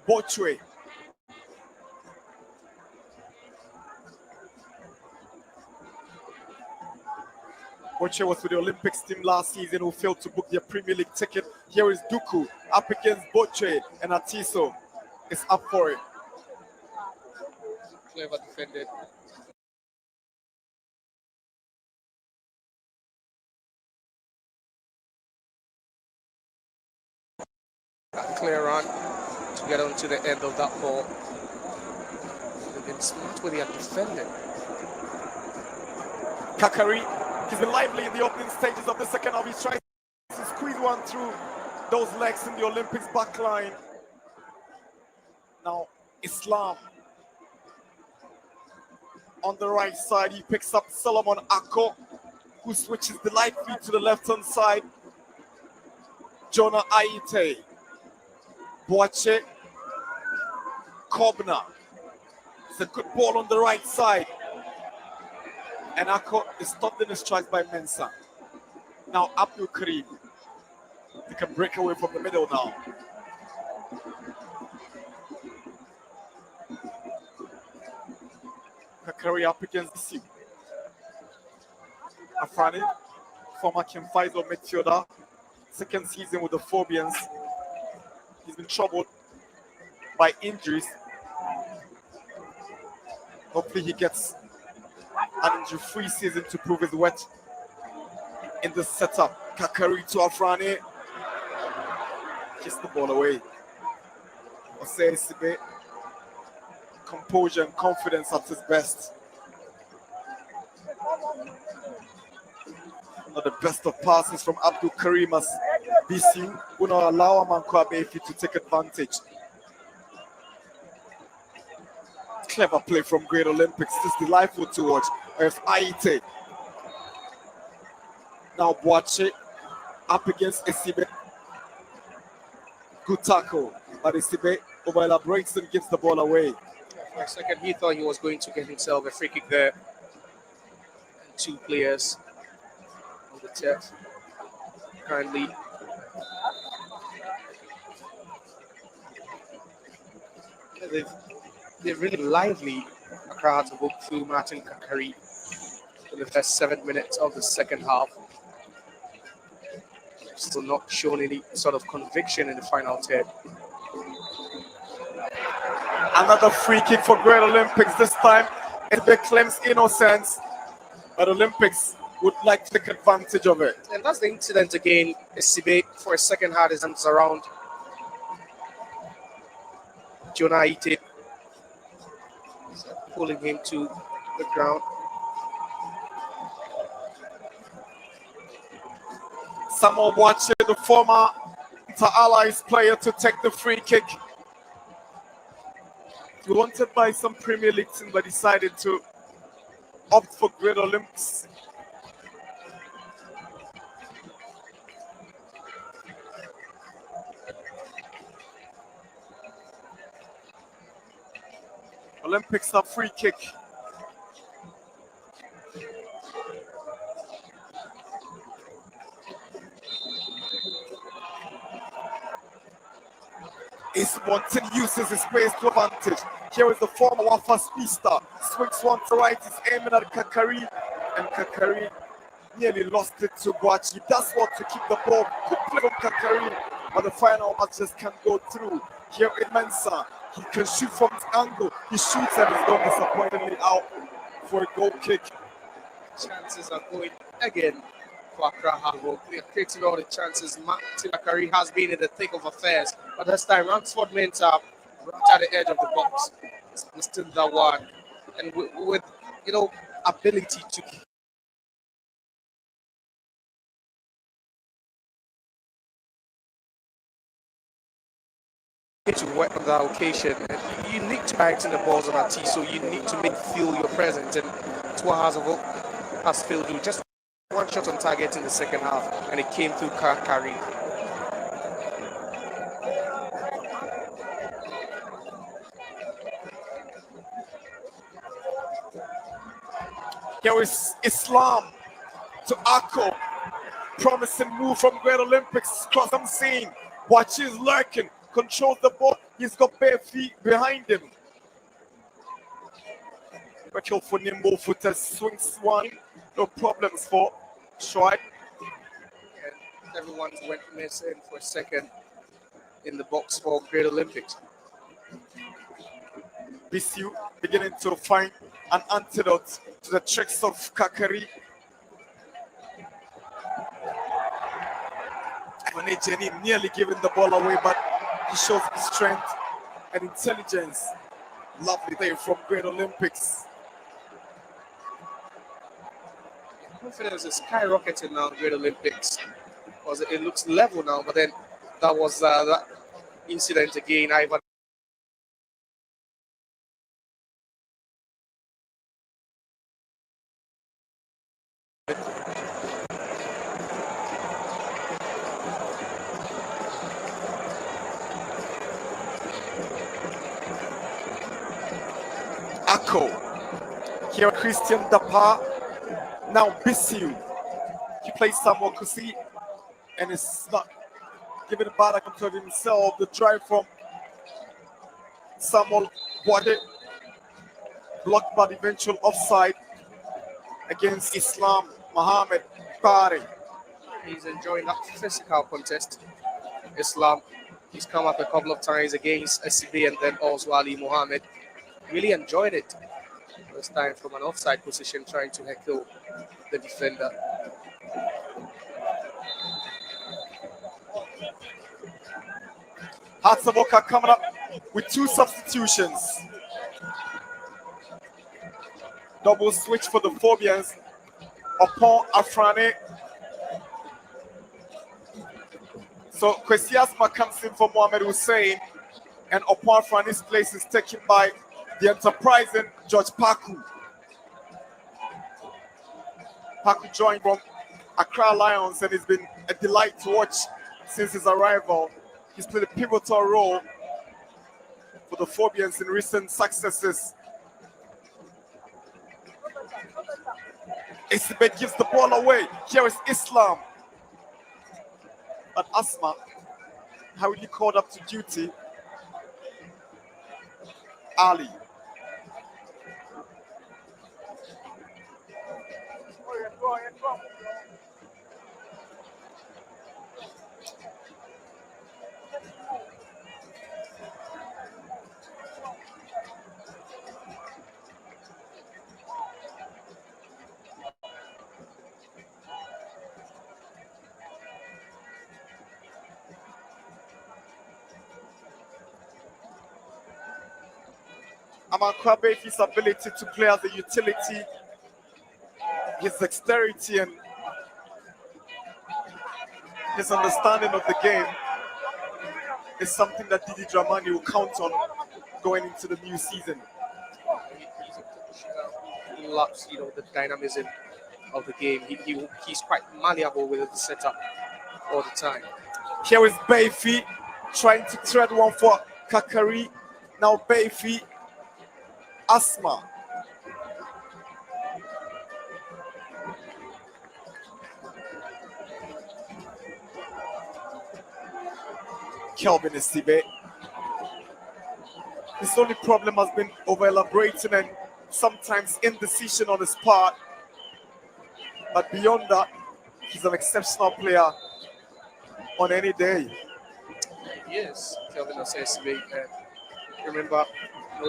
Bochwe. Bochwe was with the Olympics team last season who failed to book their Premier League ticket. Here is Duku up against Bochwe, and Atiso is up for it.
Clever defended. That clear run to get onto the end of that ball. They've been smart with their defending.
Kakari, he's been lively in the opening stages of the second half. He's trying to squeeze one through those legs in the Olympics backline. Now, Islam on the right side. He picks up Solomon Ako, who switches delightfully to the left-hand side. Jonah Aite. Boache. Kobna. It's a good ball on the right side. And Ako is stopped in his tracks by Mensah. Now Abdul Karim. He can break away from the middle now. Kakari up against the seam. Afrani, former Kim Faisal midfielder, second season with the Phobians. He's been troubled by injuries. Hopefully he gets an injury-free season to prove his worth in the setup. Kakari to Afrani. Kiss the ball away. Osei Sibe. Composure and confidence at his best. Not the best of passes from Abdul Karim as BC will not allow Amanko Abefi to take advantage. Clever play from Great Olympics. This is delightful to watch. There's Aite. Now Boache up against Esibe. Good tackle, but Esibe over-elaborates and gives the ball away.
For a second, he thought he was going to get himself a free kick there. And two players on the turf currently. They're really lively. Accra to book through Martin Kakari in the first 7 minutes of the second half. Still not shown any sort of conviction in the final third.
Another free kick for Great Olympics. This time it claims innocence, but Olympics would like to take advantage of it.
And that's the incident again. Sibe for a second had his hands around Jonah Aite, pulling him to the ground.
Samuel Boache, the former Inter-Allies player, to take the free kick. He wanted by some Premier League team, but decided to opt for Great Olympics. Olympics a free kick. Ismonton uses his space to advantage. Here is the former Wafa speedster. Swings one to right, is aiming at Kakari, and Kakari nearly lost it to Boache. He does want to keep the ball. Good play from Kakari, but the final match just can't go through. Here is Mensah. He can shoot from his angle. He shoots and is gone disappointingly out for a goal kick.
Chances are going again for Accra Harbour. They're creating all the chances. Martin Kakari has been in the thick of affairs, but this time Ransford Mensah right at the edge of the box. It's still that one, and with ability to work on that occasion. And you need to tighten the balls on that tee, so you need to make feel your presence. And Twahazovo has failed to just one shot on target in the second half, and it came through Kakari.
Here is Islam to Ako. promising move from Great Olympics. Cross I'm seeing. Watch is lurking. Controls the ball. He's got bare feet behind him. Rachel for nimble footer. Swings one. No problems for Schweig.
And everyone went missing for a second in the box for Great Olympics.
BCU beginning to find an antidote to the tricks of Kakari. Jenny nearly giving the ball away, but he shows his strength and intelligence. Lovely play from Great Olympics.
Confidence is skyrocketing now in Great Olympics because it looks level now, but then that was that incident again. Ivan
Akko. Here Christian Dapa. Now BCU. He plays Samuel Kusi and is not giving it back to himself. The drive from Samuel Wade blocked by the eventual offside against Islam Mohammed Bari.
He's enjoying that physical contest. Islam, he's come up a couple of times against SCB and then also Ali Mohammed. Really enjoyed it. This time from an offside position, trying to heckle the defender.
Hatsaboka coming up with two substitutions. Double switch for the Phobians upon Afrane. So Kwesiasma comes in for Mohamed Hussein, and upon Afrane's place is taken by the enterprising George Paku. Paku joined from Accra Lions and has been a delight to watch since his arrival. He's played a pivotal role for the Phobians in recent successes. Isibet gives the ball away. Here is Islam. But Asma, hurriedly called up to duty. Ali. Amankwabe, his ability to play as a utility, his dexterity and his understanding of the game is something that Didi Dramani will count on going into the new season.
He loves, the dynamism of the game. He's quite malleable with the setup all the time.
Here is Bayfi trying to thread one for Kakari. Now Bayfi, Asma. Kelvin Isibe. His only problem has been over-elaborating and sometimes indecision on his part. But beyond that, he's an exceptional player on any day.
Yes, Kelvin Isibe. Remember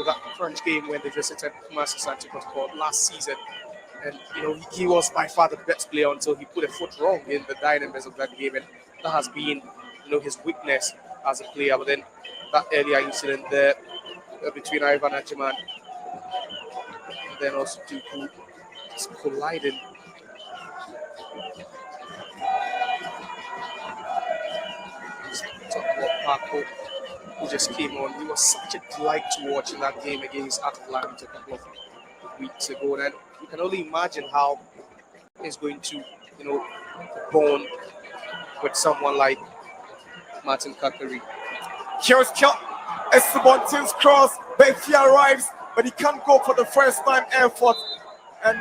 that French game when they visited Kumasi Santikos Sport last season. And, he was by far the best player until he put a foot wrong in the dynamism of that game. And that has been, his weakness as a player. But then that earlier incident there between Ivan Ajiman and then also Duku just colliding. Just talk about Paco, who just came on. He was such a delight to watch in that game against Atalanta a couple of weeks ago. And you can only imagine how he's going to, bond with someone like Martin Kakari.
Here's Estebantin's cross. Benfia arrives, but he can't go for the first time effort. And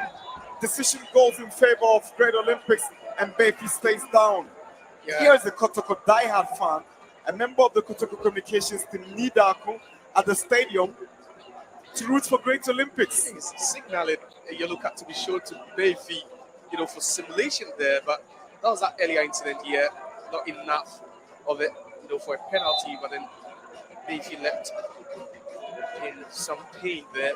decision goes in favor of Great Olympics. and Befi stays down.
Yeah.
Here's a Kotoko diehard fan, a member of the Kotoko Communications team, Nidaku, at the stadium to root for Great Olympics.
He's signaling a yellow card to be shown to Befi, for simulation there, but that was that earlier incident here. Not enough of it, for a penalty, but then Befi left in some pain there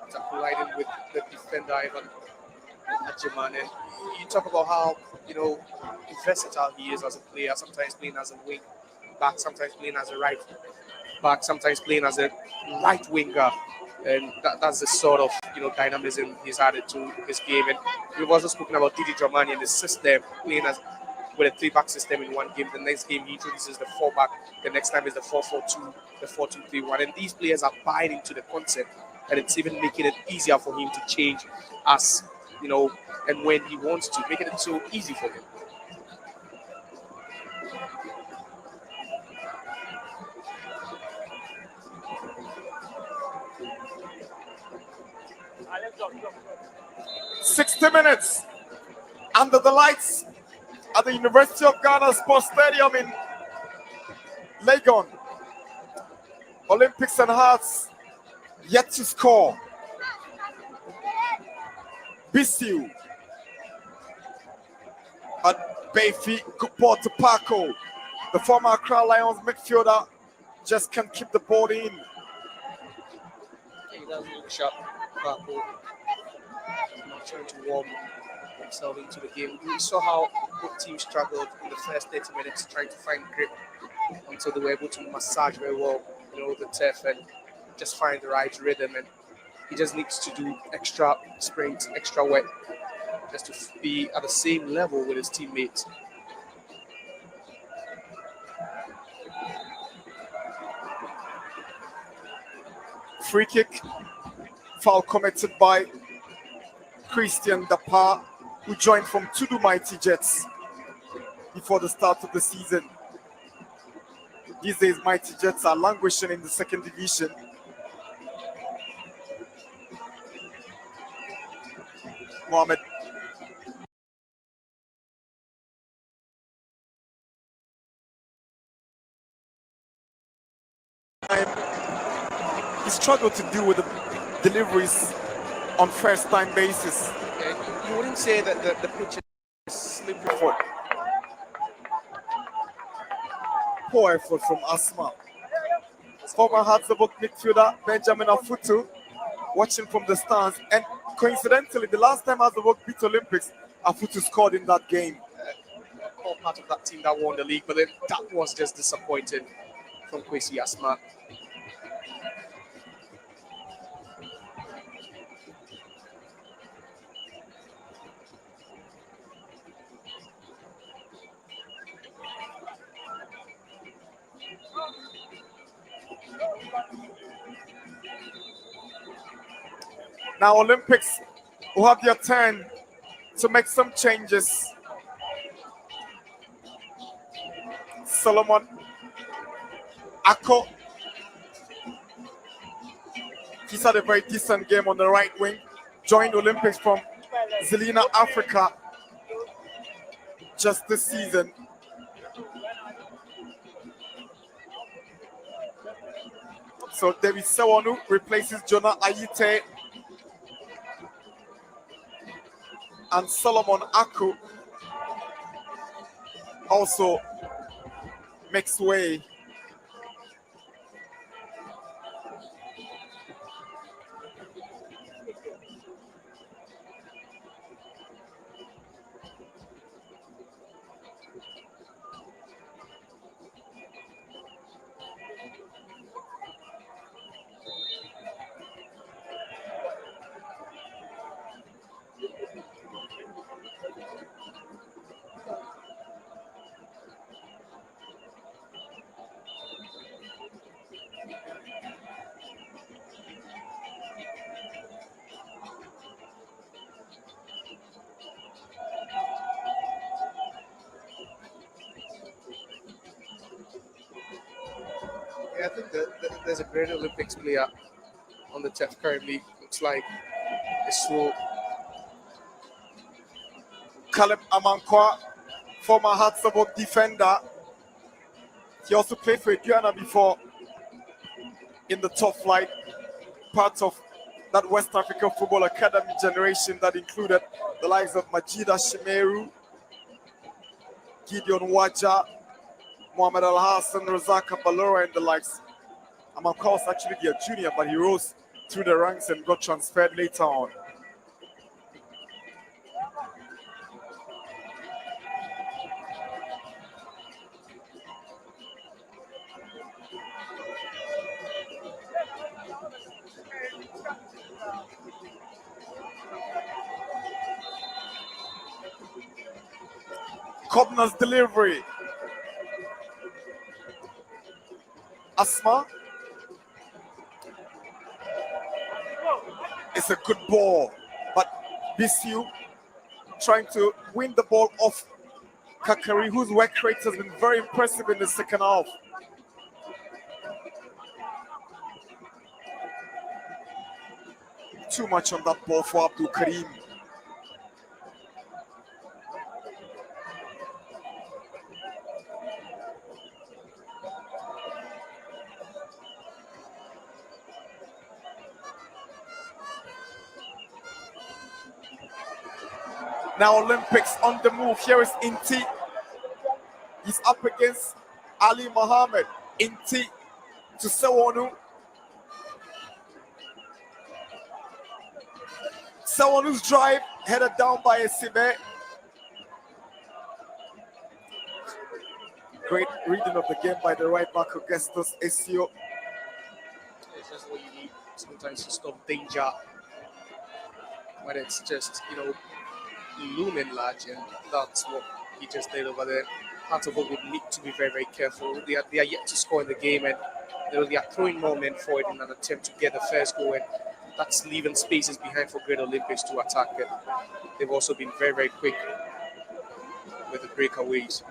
after colliding with the defender Ivan Ajimane. You talk about how versatile he is as a player, sometimes playing as a wing back, sometimes playing as a right back, sometimes playing as a right winger, and that's the sort of dynamism he's added to his game. And we've also spoken about Didi Dramani and the system, playing as with a 3-back system in one game. The next game he introduces the 4-back. The next time is the 4-4-2, the 4-2-3-1. And these players are buying into the concept, and it's even making it easier for him to change as and when he wants to, making it so easy for him.
"60 minutes under the lights at the University of Ghana Sports Stadium in Legon. Olympics and Hearts yet to score. Bisiu at Befi, good ball to Paco. The former Accra Lions midfielder just can't keep the ball in.
He doesn't look sharp. Paco not trying to warm himself into the game. We saw how both teams struggled in the first 30 minutes trying to find grip until they were able to massage very well, the turf and just find the right rhythm. And he just needs to do extra sprints, extra work, just to be at the same level with his teammates.
Free kick, foul committed by Christian Dapa, who joined from Tudu Mighty Jets before the start of the season. These days, Mighty Jets are languishing in the second division. Mohamed he struggled to deal with the deliveries on first-time basis.
You wouldn't say that the pitch is slippery foot.
Poor effort from Asma. Former Hearts of Oak midfielder Benjamin Afutu watching from the stands, and coincidentally, the last time Hearts of Oak beat Olympics, Afutu scored in that game.
A core part of that team that won the league, but then that was just disappointing from Kwesi Asma.
Now Olympics will have their turn to make some changes. Solomon Ako, he's had a very decent game on the right wing. Joined Olympics from Zelina, Africa just this season. So David Sewonu replaces Jonah Ayite, and Solomon Aku also makes way.
Yeah, I think that there's a great Olympics player on the turf currently. Looks like a slow
Caleb Amankwa, former Hearts of Oak defender. He also played for Guyana before in the top flight, part of that West African Football Academy generation that included the likes of Majida Shimeru, Gideon Waja, Mohamed Al Hassan, Razaka Balora, and the likes. Amankwa was actually their junior, but he rose through the ranks and got transferred later on. Cobner's delivery. Asma. It's a good ball, but BCU trying to win the ball off Kakari, whose work rate has been very impressive in the second half. Too much on that ball for Abdul Karim. Now Olympics on the move. Here is Inti. He's up against Ali Mohammed. Inti to Sewonu. Sewonu's drive headed down by Esibe. Great reading of the game by the right back Augustus Esio.
It's just what you need sometimes to stop danger when it's just, looming large, and that's what he just did over there. Hearts of Oak would need to be very, very careful. They are yet to score in the game, and they are throwing more men forward in an attempt to get the first goal, and that's leaving spaces behind for Great Olympics to attack it. They've also been very, very quick with the breakaways.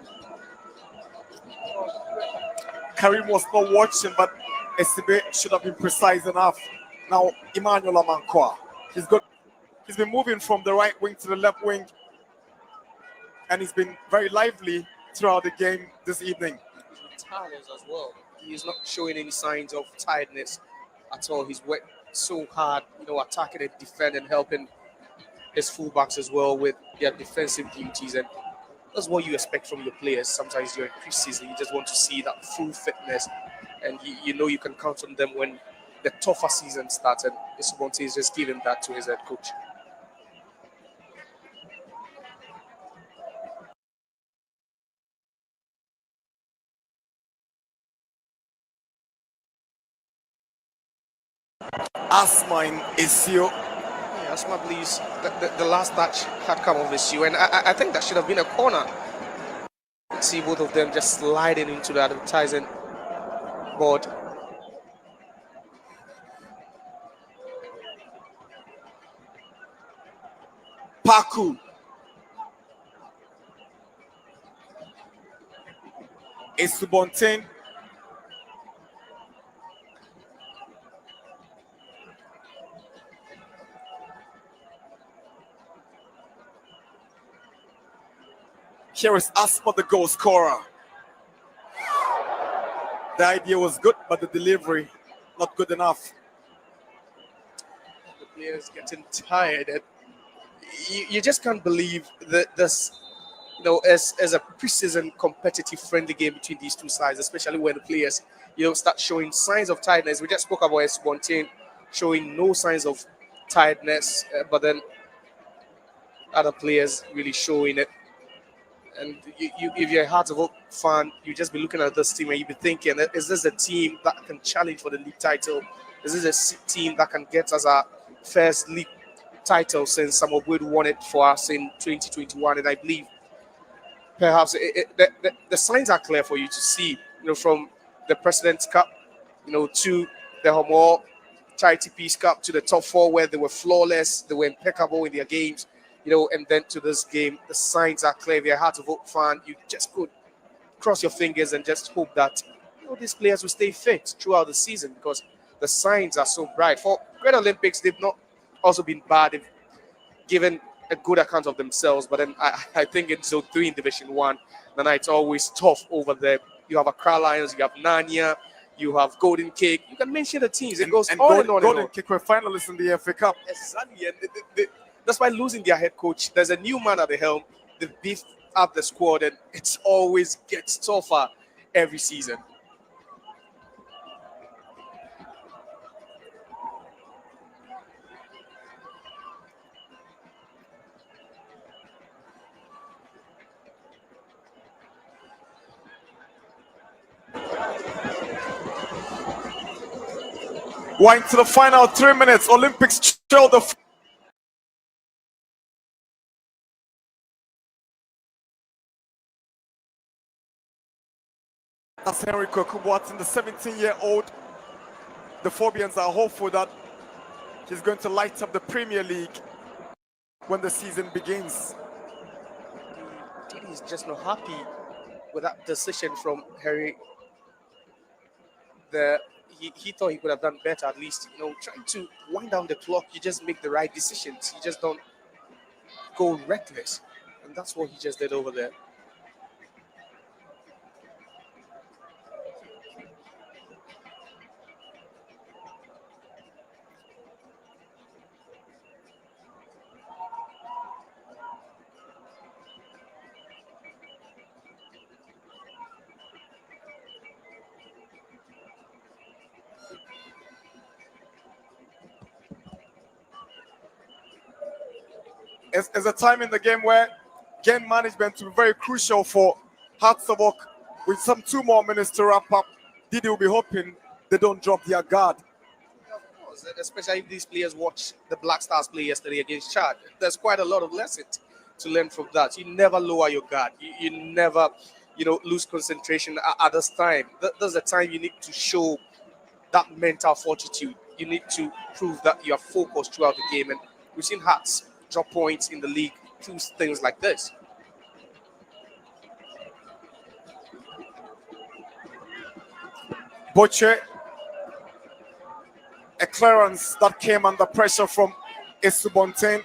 Karim was not watching, but Esibe should have been precise enough. Now Emmanuel Amankwa. He's been moving from the right wing to the left wing, and he's been very lively throughout the game this evening.
He's tired as well. He is not showing any signs of tiredness at all. He's worked so hard, attacking and defending, helping his fullbacks as well with their defensive duties, and that's what you expect from your players. Sometimes you're in pre-season, you just want to see that full fitness, and you can count on them when the tougher season starts, and Isubonte is just giving that to his head coach.
Asma in Esio.
Yeah, Asma believes that the last touch had come off Esio, and I think that should have been a corner. See both of them just sliding into the advertising board.
Paku. Esubonte. Here is Asma, the goal scorer. The idea was good, but the delivery not good enough.
The players getting tired, and you just can't believe that this, as a preseason competitive friendly game between these two sides, especially when the players, start showing signs of tiredness. We just spoke about Esubonte showing no signs of tiredness, but then other players really showing it. And if you're a Hearts of Oak fan, you just be looking at this team and you be thinking, is this a team that can challenge for the league title? Is this a team that can get us our first league title since Samuel Boyd won it for us in 2021? And I believe perhaps the signs are clear for you to see, from the President's Cup, to the Homo Charity Peace Cup, to the top four where they were flawless, they were impeccable in their games. And then to this game, the signs are clear. If you're a Heart of Oak fan, you just could cross your fingers and just hope that these players will stay fit throughout the season, because the signs are so bright. For Great Olympics, they've not also been bad. They've given a good account of themselves. But then I think in Zone 3 in Division 1, Nana, it's always tough over there. You have Accra Lions, you have Nanya, you have Golden Cake. You can mention the teams. It goes on and on.
Golden Cake were finalists in the FA Cup.
Exactly. And that's why losing their head coach, there's a new man at the helm. They beef up the squad, and it always gets tougher every season.
Wine to the final 3 minutes. Olympics trail the. That's Henry Koku Watson, the 17-year-old. The Phobians are hopeful that he's going to light up the Premier League when the season begins.
He's just not happy with that decision from Harry. He thought he could have done better, at least, trying to wind down the clock. You just make the right decisions. You just don't go reckless. And that's what he just did over there.
It's a time in the game where game management will be very crucial for Hearts of Oak. With some 2 more minutes to wrap up, Didi will be hoping they don't drop their guard.
Of course, especially if these players watch the Black Stars play yesterday against Chad. There's quite a lot of lessons to learn from that. You never lower your guard. You never, lose concentration at this time. That's the time you need to show that mental fortitude. You need to prove that you are focused throughout the game. And we've seen Hearts drop points in the league through things like this.
Butcher, a clearance that came under pressure from Esubontain.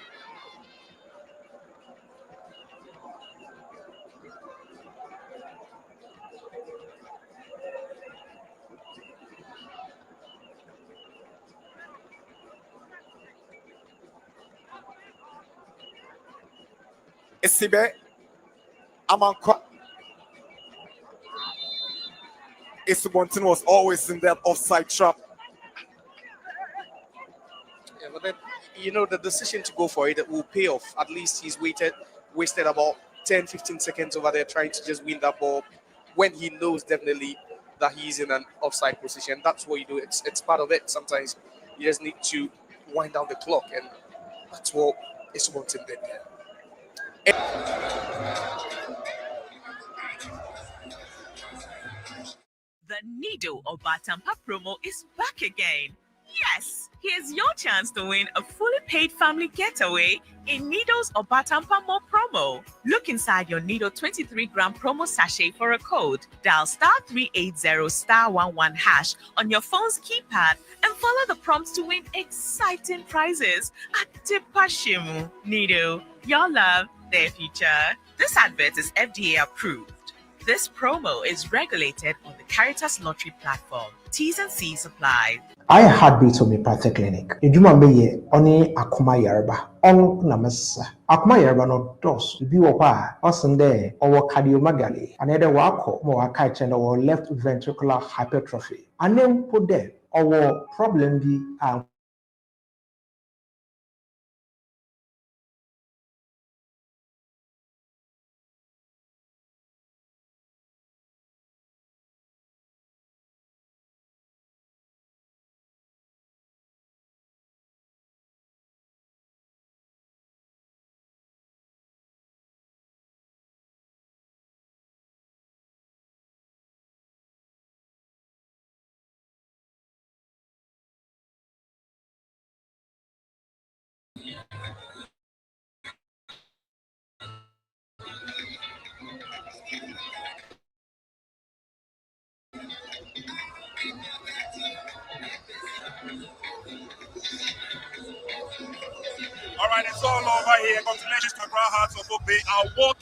Esibe Amankwa. Esubontain was always in that offside trap.
Yeah, but then, the decision to go for it will pay off. At least he's wasted about 10-15 seconds over there trying to just win that ball when he knows definitely that he's in an offside position. That's what you do. It's part of it. Sometimes you just need to wind down the clock, and that's what Esubontain did there.
The Nido Obatampa promo is back again. Yes, here's your chance to win a fully paid family getaway in Nido's Obatampa More promo. Look inside your Nido 23-gram promo sachet for a code. Dial *380*11# on your phone's keypad and follow the prompts to win exciting prizes at Tipashimu. Nido, your love, their future. This advert is FDA approved. This promo is regulated on the Caritas Lottery platform. T's and C's apply.
I heartbeat homeopathic clinic. Ejuma meye oni akuma yarba. On namasa. Akuma yarba no dos. Bi wo kwa osende owo cardiomegaly. Anede wako mo akaiche no left ventricular hypertrophy. Anem po de owo problem bi
All right, it's all over here. Congratulations to Accra Hearts of Oak. They are walking